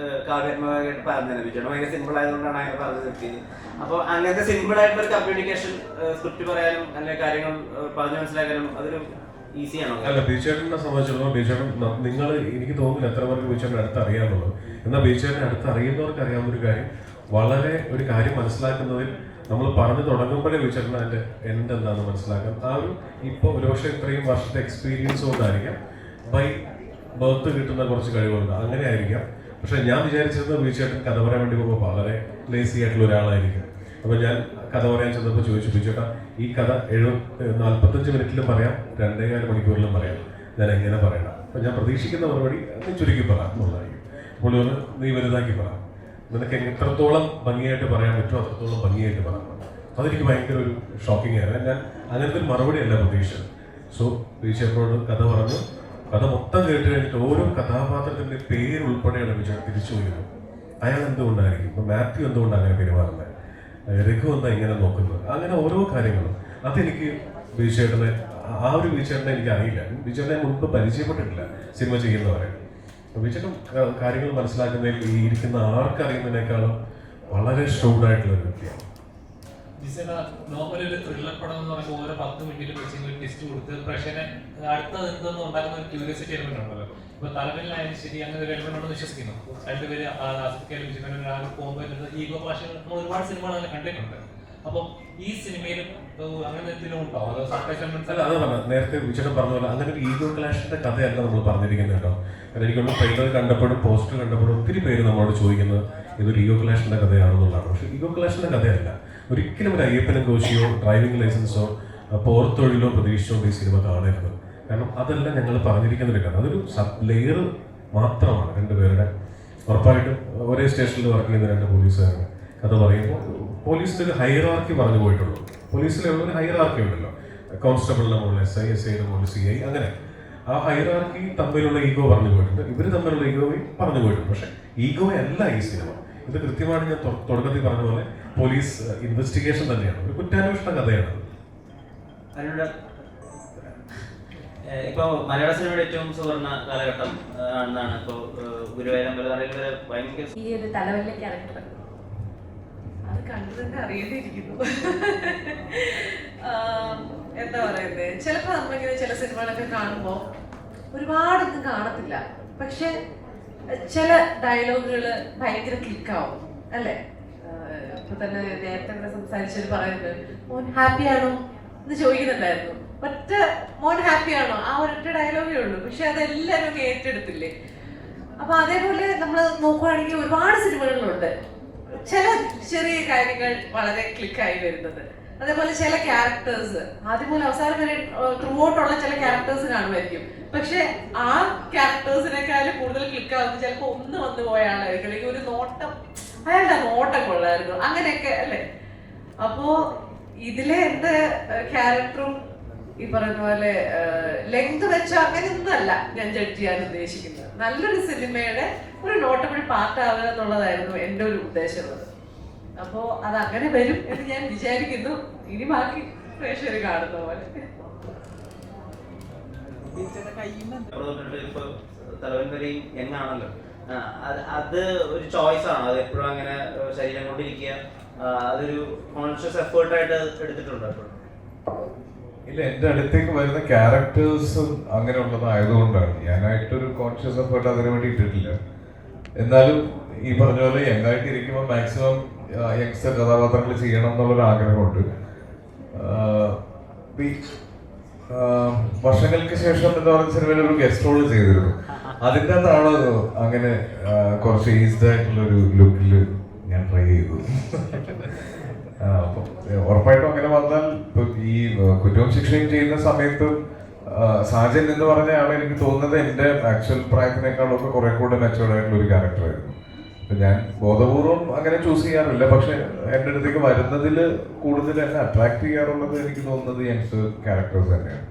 കാവ്യാത്മകമായിട്ട് പറഞ്ഞത്. ബിജു ചേട്ടൻ ഭയങ്കര സിമ്പിൾ ആയതുകൊണ്ടാണ് അങ്ങനെ പറഞ്ഞു നിർത്തിയത്. അപ്പോൾ അങ്ങനത്തെ സിമ്പിളായിട്ടുള്ള ഒരു കമ്മ്യൂണിക്കേഷൻ, സ്ക്രിപ്റ്റ് പറയാനും അല്ലെങ്കിൽ കാര്യങ്ങൾ പറഞ്ഞു മനസ്സിലാക്കാനും അതൊരു ഈസിയാണോ? അല്ല, ബീച്ചേട്ടനെ സംബന്ധിച്ചിടത്തോളം ബീച്ചേട്ടൻ നിങ്ങൾ എനിക്ക് തോന്നുന്നില്ല എത്ര പേർക്ക് ബീച്ചേട്ടനെ അടുത്ത് അറിയാമെന്നുള്ളത്. എന്നാൽ ബീച്ചേട്ടനെ അടുത്ത് അറിയുന്നവർക്ക് അറിയാവുന്ന ഒരു കാര്യം, വളരെ ഒരു കാര്യം മനസ്സിലാക്കുന്നതിൽ നമ്മൾ പറഞ്ഞു തുടങ്ങുമ്പോഴേ ബീച്ചേട്ടൻ അതിൻ്റെ എൻഡ് എന്താണെന്ന് മനസ്സിലാക്കാം. ആ ഒരു ഇപ്പോൾ ഒരുപക്ഷെ ഇത്രയും വർഷത്തെ എക്സ്പീരിയൻസ് കൊണ്ടായിരിക്കാം, ബൈ ബർത്ത് കിട്ടുന്ന കുറച്ച് കഴിവുണ്ട്, അങ്ങനെ ആയിരിക്കാം. പക്ഷെ ഞാൻ വിചാരിച്ചിരുന്നത് ബീച്ചേട്ടൻ കഥ പറയാൻ വേണ്ടി പോകുമ്പോൾ വളരെ ലേസി ആയിട്ടുള്ള ഒരാളായിരിക്കും. അപ്പോൾ ഞാൻ കഥ പറയാൻ ചെന്നപ്പോൾ ചോദിച്ചു, ബിജുട്ടാ ഈ കഥ 45 മിനിറ്റിലും പറയാം, 2.25 മണിക്കൂറിലും പറയാം, ഞാൻ എങ്ങനെ പറയണം? അപ്പോൾ ഞാൻ പ്രതീക്ഷിക്കുന്ന മറുപടി നീ ചുരുക്കി പറ എന്നുള്ളതായിരിക്കും. അപ്പോൾ നീ വലുതാക്കി പറ, നിനക്ക് എത്രത്തോളം ഭംഗിയായിട്ട് പറയാൻ പറ്റുമോ അത്രത്തോളം ഭംഗിയായിട്ട് പറയാം. അതെനിക്ക് ഭയങ്കര ഒരു ഷോക്കിംഗ് ആയിരുന്നു. ഞാൻ അങ്ങനത്തെ ഒരു മറുപടി അല്ല പ്രതീക്ഷിച്ചത്. സോ ബിജുട്ടോട് കഥ പറഞ്ഞു, കഥ മൊത്തം കേട്ട് കഴിഞ്ഞിട്ട് ഓരോ കഥാപാത്രത്തിൻ്റെ പേര് ഉൾപ്പെടെയാണ് ബിജു തിരിച്ചു പോയത്. അയാൾ എന്തുകൊണ്ടായിരിക്കും, ഇപ്പോൾ മാത്യു എന്തുകൊണ്ടാണ് അങ്ങനെ പെരുമാറുന്നത്, രഘു എന്താ ഇങ്ങനെ നോക്കുന്നത്, അങ്ങനെ ഓരോ കാര്യങ്ങളും. അതെനിക്ക് ബിജുചേട്ടനെ, ആ ഒരു ബിജുചേട്ടനെ എനിക്ക് അറിയില്ല, ബിജുചേട്ടനെ മുൻപ് പരിചയപ്പെട്ടിട്ടില്ല സിനിമ ചെയ്യുന്നവരെ. ബിജുചേട്ടൻ കാര്യങ്ങൾ മനസ്സിലാക്കുന്നതിൽ ഈ ഇരിക്കുന്ന ആർക്കറിയുന്നതിനേക്കാളും വളരെ ഷൂഡായിട്ടുള്ള ഒരു വ്യക്തിയാണ്. നോർമലി ഒരു ത്രില്ലർ പടം എന്ന് പറയുമ്പോൾ ഓരോ 10 മിനിറ്റിൽ വെച്ച് ടെസ്റ്റ് കൊടുത്ത് പ്രേക്ഷകനെ അടുത്തത് എന്തെന്ന് ഉണ്ടാക്കുന്ന ഒരു ക്യൂരിയോസിറ്റി എലിമെന്റ് ഉണ്ടല്ലോ. ഇപ്പൊ തലവനിലായാലും ശരി, അങ്ങനെ ഒരു എലിമെന്റ് ഉണ്ടെന്ന് വിശ്വസിക്കുന്നു. രണ്ടുപേര് പോകുമ്പോൾ ഈഗോ ക്ലാഷ് ഒരുപാട് സിനിമകൾ അങ്ങനെ കണ്ടിട്ടുണ്ട്. അപ്പം ഈ സിനിമയിലും അങ്ങനെ എന്തെങ്കിലും ഉണ്ടോ? അല്ല, അത് പറഞ്ഞ നേരത്തെ വിചേട്ടൻ പറഞ്ഞ പോലെ അങ്ങനെ ഒരു ഈഗോ ക്ലാഷിന്റെ കഥയല്ല നമ്മൾ പറഞ്ഞിരിക്കുന്നത് കേട്ടോ. കാരണം എനിക്കൊന്ന് ട്രെയിലർ കണ്ടപ്പോഴും പോസ്റ്റർ കണ്ടപ്പോഴും ഒത്തിരി പേര് നമ്മളോട് ചോദിക്കുന്നത് ഇതൊരു ഈഗോ ക്ലാഷിന്റെ കഥയാണെന്നുള്ളതാണ്. പക്ഷെ ഈഗോ ക്ലാഷിന്റെ കഥയല്ല. ഒരിക്കലും ഒരു അയ്യപ്പനും കോശിയോ ഡ്രൈവിംഗ് ലൈസൻസോ പോർത്തൊഴിലോ പ്രതീക്ഷിച്ചുകൊണ്ട് ഈ സിനിമ കാണരുത്. കാരണം അതെല്ലാം ഞങ്ങൾ പറഞ്ഞിരിക്കുന്ന ഒരു കഥ, അതൊരു സബ് ലെയർ മാത്രമാണ്. രണ്ടുപേരുടെ ഉറപ്പായിട്ടും ഒരേ സ്റ്റേഷനിൽ വർക്ക് ചെയ്യുന്ന 2 പോലീസുകാരാണ് കഥ പറയുമ്പോൾ പോലീസിൻ്റെ ഒരു ഹൈറാർക്കി പറഞ്ഞു പോയിട്ടുള്ളൂ. പോലീസിലുള്ള ഒരു ഹൈറാർക്കി ഉണ്ടല്ലോ, കോൺസ്റ്റബിളിൻ്റെ മുകളിൽ SI, SIയുടെ മുകളിൽ CI, അങ്ങനെ. ആ ഹൈറാർക്കി തമ്മിലുള്ള ഈഗോ പറഞ്ഞു പോയിട്ടുണ്ട്, ഇവർ തമ്മിലുള്ള ഈഗോയും പറഞ്ഞു പോയിട്ടുണ്ട്. പക്ഷെ ഈഗോ അല്ല ഈ സിനിമ. ഇത് കൃത്യമായിട്ട് ഞാൻ തുടക്കത്തിൽ പറഞ്ഞ പോലെ പോലീസ് ഇൻവെസ്റ്റിഗേഷൻ തന്നെയാണ്, ഒരു കുറ്റാന്വേഷണ കഥയാണ്. അതിനോട് ഇപ്പോൾ മലയാള സിനിമയുടെ ഏറ്റവും സുവർണ്ണ കാലഘട്ടം ആണെന്നാണ് ഇപ്പോൾ ഗുരുവായൂരമ്പലതറയിൽ വരെ ഭയങ്കര ഈ ഒരു തലവല്ല ക്യാരക്ടർ അത് കണ്ടു തന്നെ അറിയേണ്ടിയിരിക്കുന്നു. എന്താ പറയുന്നത്, ചിലപ്പോൾ നമ്മളിങ്ങനെ ചില സിനിമകളൊക്കെ കാണുമ്പോൾ ഒരുപാടൊന്നും കാണത്തില്ല, പക്ഷെ ചില ഡയലോഗുകൾ ഭയങ്കര ക്ലിക്കാവും അല്ലേ? ഇപ്പൊ തന്നെ നേരത്തെ ഇവിടെ സംസാരിച്ചത് പറയുന്നത് മോൻ ഹാപ്പിയാണോ എന്ന് ചോദിക്കുന്നുണ്ടായിരുന്നു. ഒറ്റ മോൻ ഹാപ്പിയാണോ ആ ഒരൊറ്റ ഡയലോഗേ ഉള്ളൂ, പക്ഷെ അതെല്ലാവരും ഏറ്റെടുത്തില്ലേ. അപ്പൊ അതേപോലെ നമ്മൾ നോക്കുവാണെങ്കിൽ ഒരുപാട് സിനിമകളിലുണ്ട് ചില ചെറിയ കാര്യങ്ങൾ വളരെ ക്ലിക്കായി വരുന്നത്. അതേപോലെ ചില ക്യാരക്ടേഴ്സ് ആദ്യം മുതൽ അവസാനം വരെ ത്രൂ ഔട്ടുള്ള ചില ക്യാരക്ടേഴ്സ് കാണുമായിരിക്കും, പക്ഷെ ആ ക്യാരക്ടേഴ്സിനേക്കാളും കൂടുതൽ ക്ലിക്കാവുന്നത് ചിലപ്പോൾ ഒന്ന് വന്നു പോയ ആളായിരിക്കും, അല്ലെങ്കിൽ ഒരു നോട്ടം, അയാളുടെ നോട്ടം കൊള്ളായിരുന്നു, അങ്ങനെയൊക്കെ അല്ലേ. അപ്പോ ഇതിലെ എന്റെ ക്യാരക്ടറും ഈ പറയുന്ന പോലെ ലെങ്ത് വെച്ചോ അങ്ങനെയൊന്നും അല്ല ഞാൻ ജഡ്ജ് ചെയ്യാൻ ഉദ്ദേശിക്കുന്നത്. നല്ലൊരു സിനിമയുടെ ഒരു നോട്ടബിൾ പാർട്ടാവുക എന്നുള്ളതായിരുന്നു എൻ്റെ ഒരു ഉദ്ദേശം. അപ്പോ അത് അങ്ങനെ വരും എന്ന് ഞാൻ വിചാരിക്കുന്നു. ഇനി ബാക്കി പ്രേക്ഷകർ കാണുന്ന പോലെ. ഇപ്പൊ തലവൻ വരെയും എങ്ങാണല്ലോ, അത് ഒരു ചോയ്സ് ആണ്. അത് എപ്പോഴും അങ്ങനെ ശരീരം കൊണ്ടിരിക്കുക, അതൊരു കോൺഷ്യസ് എഫേർട്ടായിട്ട് എടുത്തിട്ടുണ്ട് എപ്പോഴും. ഇല്ല, എൻ്റെ അടുത്തേക്ക് വരുന്ന ക്യാരക്ടേഴ്സും അങ്ങനെയുള്ളതായതുകൊണ്ടാണ് ഞാനായിട്ടൊരു കോൺഷ്യസ് എഫേർട്ട് അതിനു വേണ്ടി ഇട്ടിട്ടില്ല. എന്നാലും ഈ പറഞ്ഞ പോലെ യങ്ങായിട്ട് ഇരിക്കുമ്പോൾ മാക്സിമം യങ്സ്റ്റർ കഥാപാത്രങ്ങൾ ചെയ്യണം എന്നുള്ളൊരു ആഗ്രഹമുണ്ട്. വർഷങ്ങൾക്ക് ശേഷം എന്താ പറയുക സിനിമയിൽ ഒരു ഗസ്റ്റ് റോൾ ചെയ്തിരുന്നു. അതിൻ്റെ അകത്താണ് അങ്ങനെ കുറച്ച് ഈസ്ഡ് ആയിട്ടുള്ളൊരു ലുക്കിൽ ഞാൻ ട്രൈ ചെയ്തു. അപ്പം ഉറപ്പായിട്ടും അങ്ങനെ വന്നാൽ ഈ കുറ്റവും ശിക്ഷയും ചെയ്യുന്ന സമയത്ത് സാജൻ എന്ന് പറഞ്ഞ ആളെ എനിക്ക് തോന്നുന്നത് എൻ്റെ ആക്ച്വൽ പ്രായത്തിനേക്കാളൊക്കെ കുറെ കൂടെ മെച്ചുവേർഡ് ആയിട്ടുള്ള ഒരു ക്യാരക്ടറായിരുന്നു. അപ്പം ഞാൻ ബോധപൂർവം അങ്ങനെ ചൂസ് ചെയ്യാറില്ല, പക്ഷെ എൻ്റെ അടുത്തേക്ക് വരുന്നതിൽ കൂടുതൽ എന്നെ അട്രാക്ട് ചെയ്യാറുള്ളത് എനിക്ക് തോന്നുന്നത് യങ്സ്റ്റർ ക്യാരക്ടേഴ്സ് തന്നെയാണ്.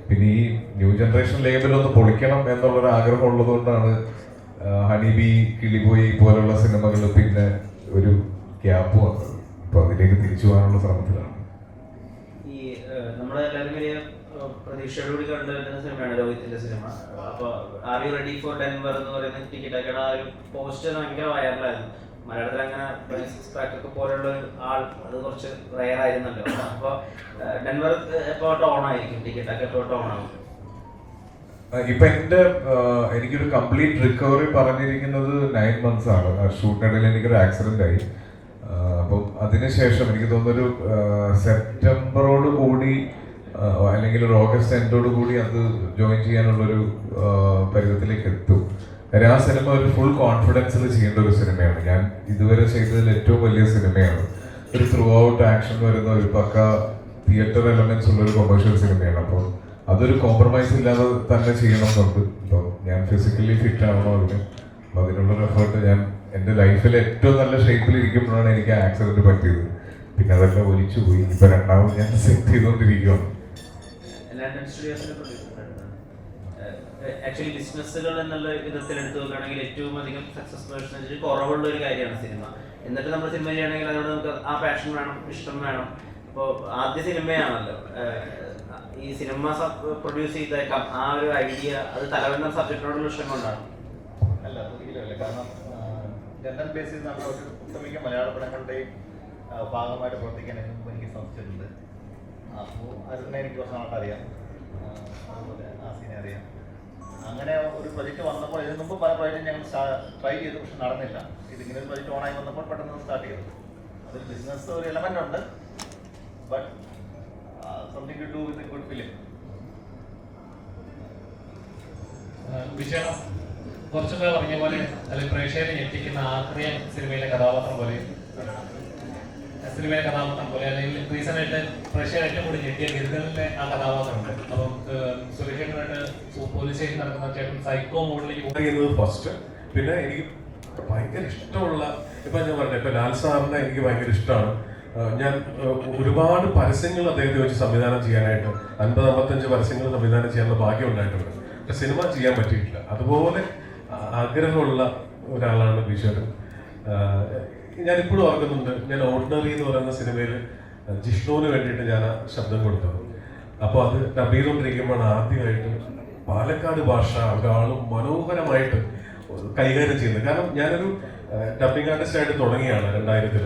പിന്നെ ഈ ന്യൂ ജനറേഷൻ ലേബലൊന്ന് പൊളിക്കണം എന്നുള്ളൊരു ആഗ്രഹം ഉള്ളതുകൊണ്ടാണ് ഹണിബി, കിളിപോയി പോലുള്ള സിനിമകൾ പിന്നെ ഒരു ഗ്യാപ്പ് വന്നത്. അപ്പൊ അതിലേക്ക് തിരിച്ചു പോകാനുള്ള ശ്രമത്തിലാണ്. ഈ നമ്മളെല്ലാവരും വലിയ പ്രതീക്ഷയോടുകൂടി കണ്ടുവരുന്ന സിനിമയാണ് രോഹിത്തിന്റെ സിനിമ. അപ്പൊ are you ready for Denver എന്ന് പറയുന്ന ടിക്കറ്റൊക്കെ ആ ഒരു പോസ്റ്റർ ഭയങ്കര വൈറലായിരുന്നു. മലയാളത്തിൽ അങ്ങനെ ക്രാക്കൊക്കെ പോലുള്ള ആൾ അത് കുറച്ച് റയർ ആയിരുന്നല്ലോ. അപ്പൊ ഡെൻവർ എപ്പോ ടോൺ ആയിരിക്കും, ടിക്കറ്റൊക്കെ എപ്പോ ടോൺ ആവും? ഇപ്പൊ എനിക്കൊരു കംപ്ലീറ്റ് റിക്കവറി പറഞ്ഞിരിക്കുന്നത് 9 months ആണ്. ഷൂട്ടിനിടയിൽ എനിക്കൊരു ആക്സിഡന്റ് ആയി. അപ്പം അതിനുശേഷം എനിക്ക് തോന്നുന്നൊരു സെപ്റ്റംബറോട് കൂടി അല്ലെങ്കിൽ ഒരു ഓഗസ്റ്റ് എൻഡോട് കൂടി അത് ജോയിൻ ചെയ്യാനുള്ളൊരു പരിധത്തിലേക്ക് എത്തും. കാര്യം ആ സിനിമ ഒരു ഫുൾ കോൺഫിഡൻസിൽ ചെയ്യേണ്ട ഒരു സിനിമയാണ്. ഞാൻ ഇതുവരെ ചെയ്തതിൽ ഏറ്റവും വലിയ സിനിമയാണ്. ഒരു ത്രൂ ഔട്ട് ആക്ഷൻ വരുന്ന ഒരു പക്ക തിയേറ്റർ എലമെന്റ്സ് ഉള്ള ഒരു കൊമേഴ്ഷ്യൽ സിനിമയാണ്. അപ്പോൾ അതൊരു കോംപ്രമൈസ് ഇല്ലാതെ തന്നെ ചെയ്യണമെന്നുണ്ട്. അപ്പോൾ ഞാൻ ഫിസിക്കലി ഫിറ്റ് ആവണോ അതിന്. അപ്പോൾ അതിനുള്ളൊരു എഫേർട്ട് ഞാൻ എൻ്റെ ലൈഫിൽ ഏറ്റവും നല്ല ഷേപ്പിൽ ഇരിക്കുമ്പോഴാണ് എനിക്ക് ആക്സിഡന്റ് പറ്റിയത്. പിന്നെ അതെല്ലാം ഒലിച്ചു പോയി. ഇപ്പൊ രണ്ടാമത് ഞാൻ സെറ്റ് ചെയ്തുകൊണ്ടിരിക്കുകയാണ്. ആക്ച്വലി ബിസിനസ്സുകൾ എന്നുള്ള വിധത്തിൽ എടുത്തു നോക്കുകയാണെങ്കിൽ ഏറ്റവും അധികം സക്സസ് പെർസെൻറ്റേജ് കുറവുള്ള ഒരു കാര്യമാണ് സിനിമ. എന്നിട്ട് നമ്മൾ സിനിമ ചെയ്യണമെങ്കിൽ അതിനോട് നമുക്ക് ആ പാഷൻ വേണം, ഇഷ്ടം വേണം. ഇപ്പോൾ ആദ്യ സിനിമയാണല്ലോ ഈ സിനിമ പ്രൊഡ്യൂസ് ചെയ്തേക്കാം, ആ ഒരു ഐഡിയ അത് തലവെന്ന സബ്ജക്റ്റിനോടുള്ള ഇഷ്ടം കൊണ്ടാണ്. അല്ല, ഒരിക്കലുമല്ല. കാരണം ജനറൽ ബേസിൽ നമ്മൾ ഒട്ടുമിക്ക മലയാള പടങ്ങളുടെയും ഭാഗമായിട്ട് പ്രവർത്തിക്കാൻ എനിക്ക് സാധിച്ചിട്ടുണ്ട്. അപ്പോൾ അതിനെ എനിക്ക് കുറച്ച് നാളെ അറിയാം, അതുപോലെ ആസിനെ അറിയാം. അങ്ങനെ ഒരു പ്രൊജക്റ്റ് വന്നപ്പോൾ ഇതിനു മുമ്പ് പല പ്രൊജക്റ്റും ഞങ്ങൾ ട്രൈ ചെയ്തു, പക്ഷെ നടന്നില്ല. ഇതിങ്ങനെ ഒരു പ്രൊജക്റ്റ് ഓണായി വന്നപ്പോൾ പെട്ടെന്ന് സ്റ്റാർട്ട് ചെയ്തു. അതിൽ ബിസിനസ് ഒരു എലമെന്റ് ഉണ്ട്, but something to do with a good film. വിജയം കുറച്ചൊക്കെ പറഞ്ഞ പോലെ അല്ലെങ്കിൽ പ്രേക്ഷകരെ ഞെട്ടിക്കുന്ന ആക്രിയൻ സിനിമയിലെ കഥാപാത്രം പോലെ അല്ലെങ്കിൽ റീസെന്റ് ആയിട്ട് പ്രേക്ഷകർ ഏറ്റവും കൂടുതൽ ഞെട്ടിയ ഗിരിധലിന്റെ ആ കഥാപാത്രമുണ്ട്. അപ്പം സുരേഷേട്ടനായിട്ട് പോലീസ് സ്റ്റേഷൻ നടക്കുന്ന ചേട്ടൻ സൈക്കോ മോഡിലേക്ക് ചെയ്യുന്നത് ഫസ്റ്റ്. പിന്നെ എനിക്ക് ഭയങ്കര ഇഷ്ടമുള്ള ഇപ്പൊ ഞാൻ പറഞ്ഞത് ഇപ്പൊ ലാൽ സാറിനെ എനിക്ക് ഭയങ്കര ഇഷ്ടമാണ്. ഞാൻ ഒരുപാട് പരസ്യങ്ങൾ അദ്ദേഹത്തെ വെച്ച് സംവിധാനം ചെയ്യാനായിട്ട് 50-55 പരസ്യങ്ങൾ സംവിധാനം ചെയ്യാനുള്ള ഭാഗ്യം ഉണ്ടായിട്ടുണ്ട്. പക്ഷെ സിനിമ ചെയ്യാൻ പറ്റിയിട്ടില്ല. അതുപോലെ ആഗ്രഹമുള്ള ഒരാളാണ് ബിജുവേട്ടൻ. ഞാനിപ്പോഴും ഓർക്കുന്നുണ്ട്, ഞാൻ ഓർഡിനറി എന്ന് പറയുന്ന സിനിമയിൽ ജിഷ്ണുവിന് വേണ്ടിയിട്ട് ഞാൻ ശബ്ദം കൊടുത്തത്. അപ്പോൾ അത് ഡബ് ചെയ്തുകൊണ്ടിരിക്കുമ്പോഴാണ് ആദ്യമായിട്ട് പാലക്കാട് ഭാഷ ഒരാൾ മനോഹരമായിട്ട് കൈകാര്യം ചെയ്യുന്നത്. കാരണം ഞാനൊരു ഡബിങ് ആർട്ടിസ്റ്റായിട്ട് തുടങ്ങിയാണ് 2000-ൽ.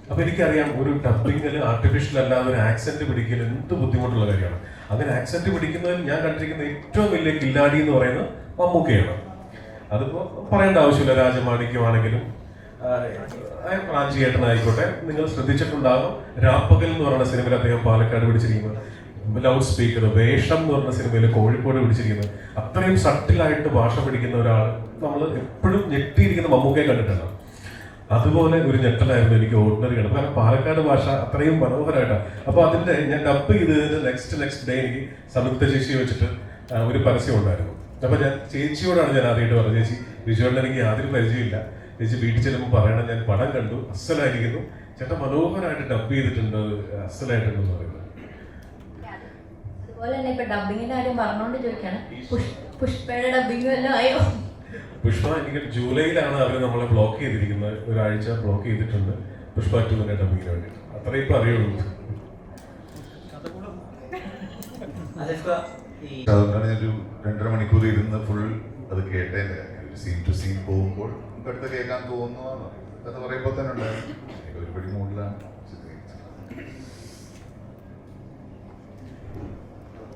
അപ്പോൾ എനിക്കറിയാം ഒരു ഡബിങ്ങിൽ ആർട്ടിഫിഷ്യൽ അല്ലാതെ ഒരു ആക്സെന്റ് പിടിക്കൽ എന്ത് ബുദ്ധിമുട്ടുള്ള കാര്യമാണ്. അങ്ങനെ ആക്സെന്റ് പിടിക്കുന്നതിൽ ഞാൻ കണ്ടിരിക്കുന്ന ഏറ്റവും വലിയ കില്ലാടി എന്ന് പറയുന്നത് മമ്മൂക്കയാണ്. അതിപ്പോൾ പറയേണ്ട ആവശ്യമില്ല. രാജമാണിക്യമാണെങ്കിലും റാഞ്ചിയേട്ടനായിക്കോട്ടെ, നിങ്ങൾ ശ്രദ്ധിച്ചിട്ടുണ്ടാകും രാപ്പകൽ എന്ന് പറയുന്ന സിനിമയിൽ അദ്ദേഹം പാലക്കാട് പിടിച്ചിരിക്കുന്നത്, ലൗഡ് സ്പീക്കർ, വേഷം എന്ന് പറഞ്ഞ സിനിമയിൽ കോഴിക്കോട് പിടിച്ചിരിക്കുന്നത്. അത്രയും സട്ടിലായിട്ട് ഭാഷ പിടിക്കുന്ന ഒരാൾ നമ്മൾ എപ്പോഴും ഞെട്ടിയിരിക്കുന്ന മമ്മൂക്കയെ കണ്ടിട്ടുണ്ട്. അതുപോലെ ഒരു ഞെട്ടലായിരുന്നു എനിക്ക് ഓർഡിനറി കണ്ടത്. കാരണം പാലക്കാട് ഭാഷ അത്രയും മനോഹരമായിട്ടാണ്. അപ്പോൾ അതിൻ്റെ ഞാൻ ഡബ് ചെയ്തതിന് നെക്സ്റ്റ് ഡേ എനിക്ക് സംയുക്ത ചേച്ചിയെ വെച്ചിട്ട് ഒരു പരസ്യം ഉണ്ടായിരുന്നു. അപ്പോൾ ഞാൻ ചേച്ചിയോടാണ് ഞാൻ ആദ്യമായിട്ട് പറഞ്ഞത്, ചേച്ചി ബിജുവേട്ടൻ എനിക്ക് യാതൊരു പരിചയമില്ല, ചേച്ചി വീട്ടിൽ ചെല്ലുമ്പോൾ പറയണം ഞാൻ പടം കണ്ടു, അസലായിരിക്കുന്നു, ചേട്ടൻ മനോഹരമായിട്ട് ഡബ് ചെയ്തിട്ടുണ്ട്, അസലായിട്ടുണ്ടെന്ന് പറയുന്നത്. അതുപോലെ തന്നെ ഇപ്പൊ ഡബിങ്ങിന്റെ കാര്യം പറഞ്ഞോണ്ട് ചോദിക്കാണ്, പുഷ്പയുടെ ഡബിങ് വല്ലതും ആയോ? പുഷ്പ എനിക്ക് ജൂലൈയിലാണ് അവർ നമ്മളെ ബ്ലോക്ക് ചെയ്തിരിക്കുന്നത്, ഒരാഴ്ച ബ്ലോക്ക് ചെയ്തിട്ടുണ്ട് പുഷ്പ 2 ഡബിങ്ങിന് വേണ്ടിയിട്ട്. അത്രയും ഇപ്പം അറിയുള്ളൂ. അതുകൊണ്ടാണ് ഞാനൊരു 2.5 മണിക്കൂർ ഇരുന്ന് ഫുൾ അത് കേട്ടതിൻ്റെ കാര്യം. സീൻ ടു സീൻ പോകുമ്പോൾ നമുക്ക് അടുത്ത് കേൾക്കാൻ തോന്നുന്നു എന്ന് പറയുമ്പോൾ തന്നെ ഉണ്ടായിരുന്നു. ഒരുപടി മൂഡിലാണ്.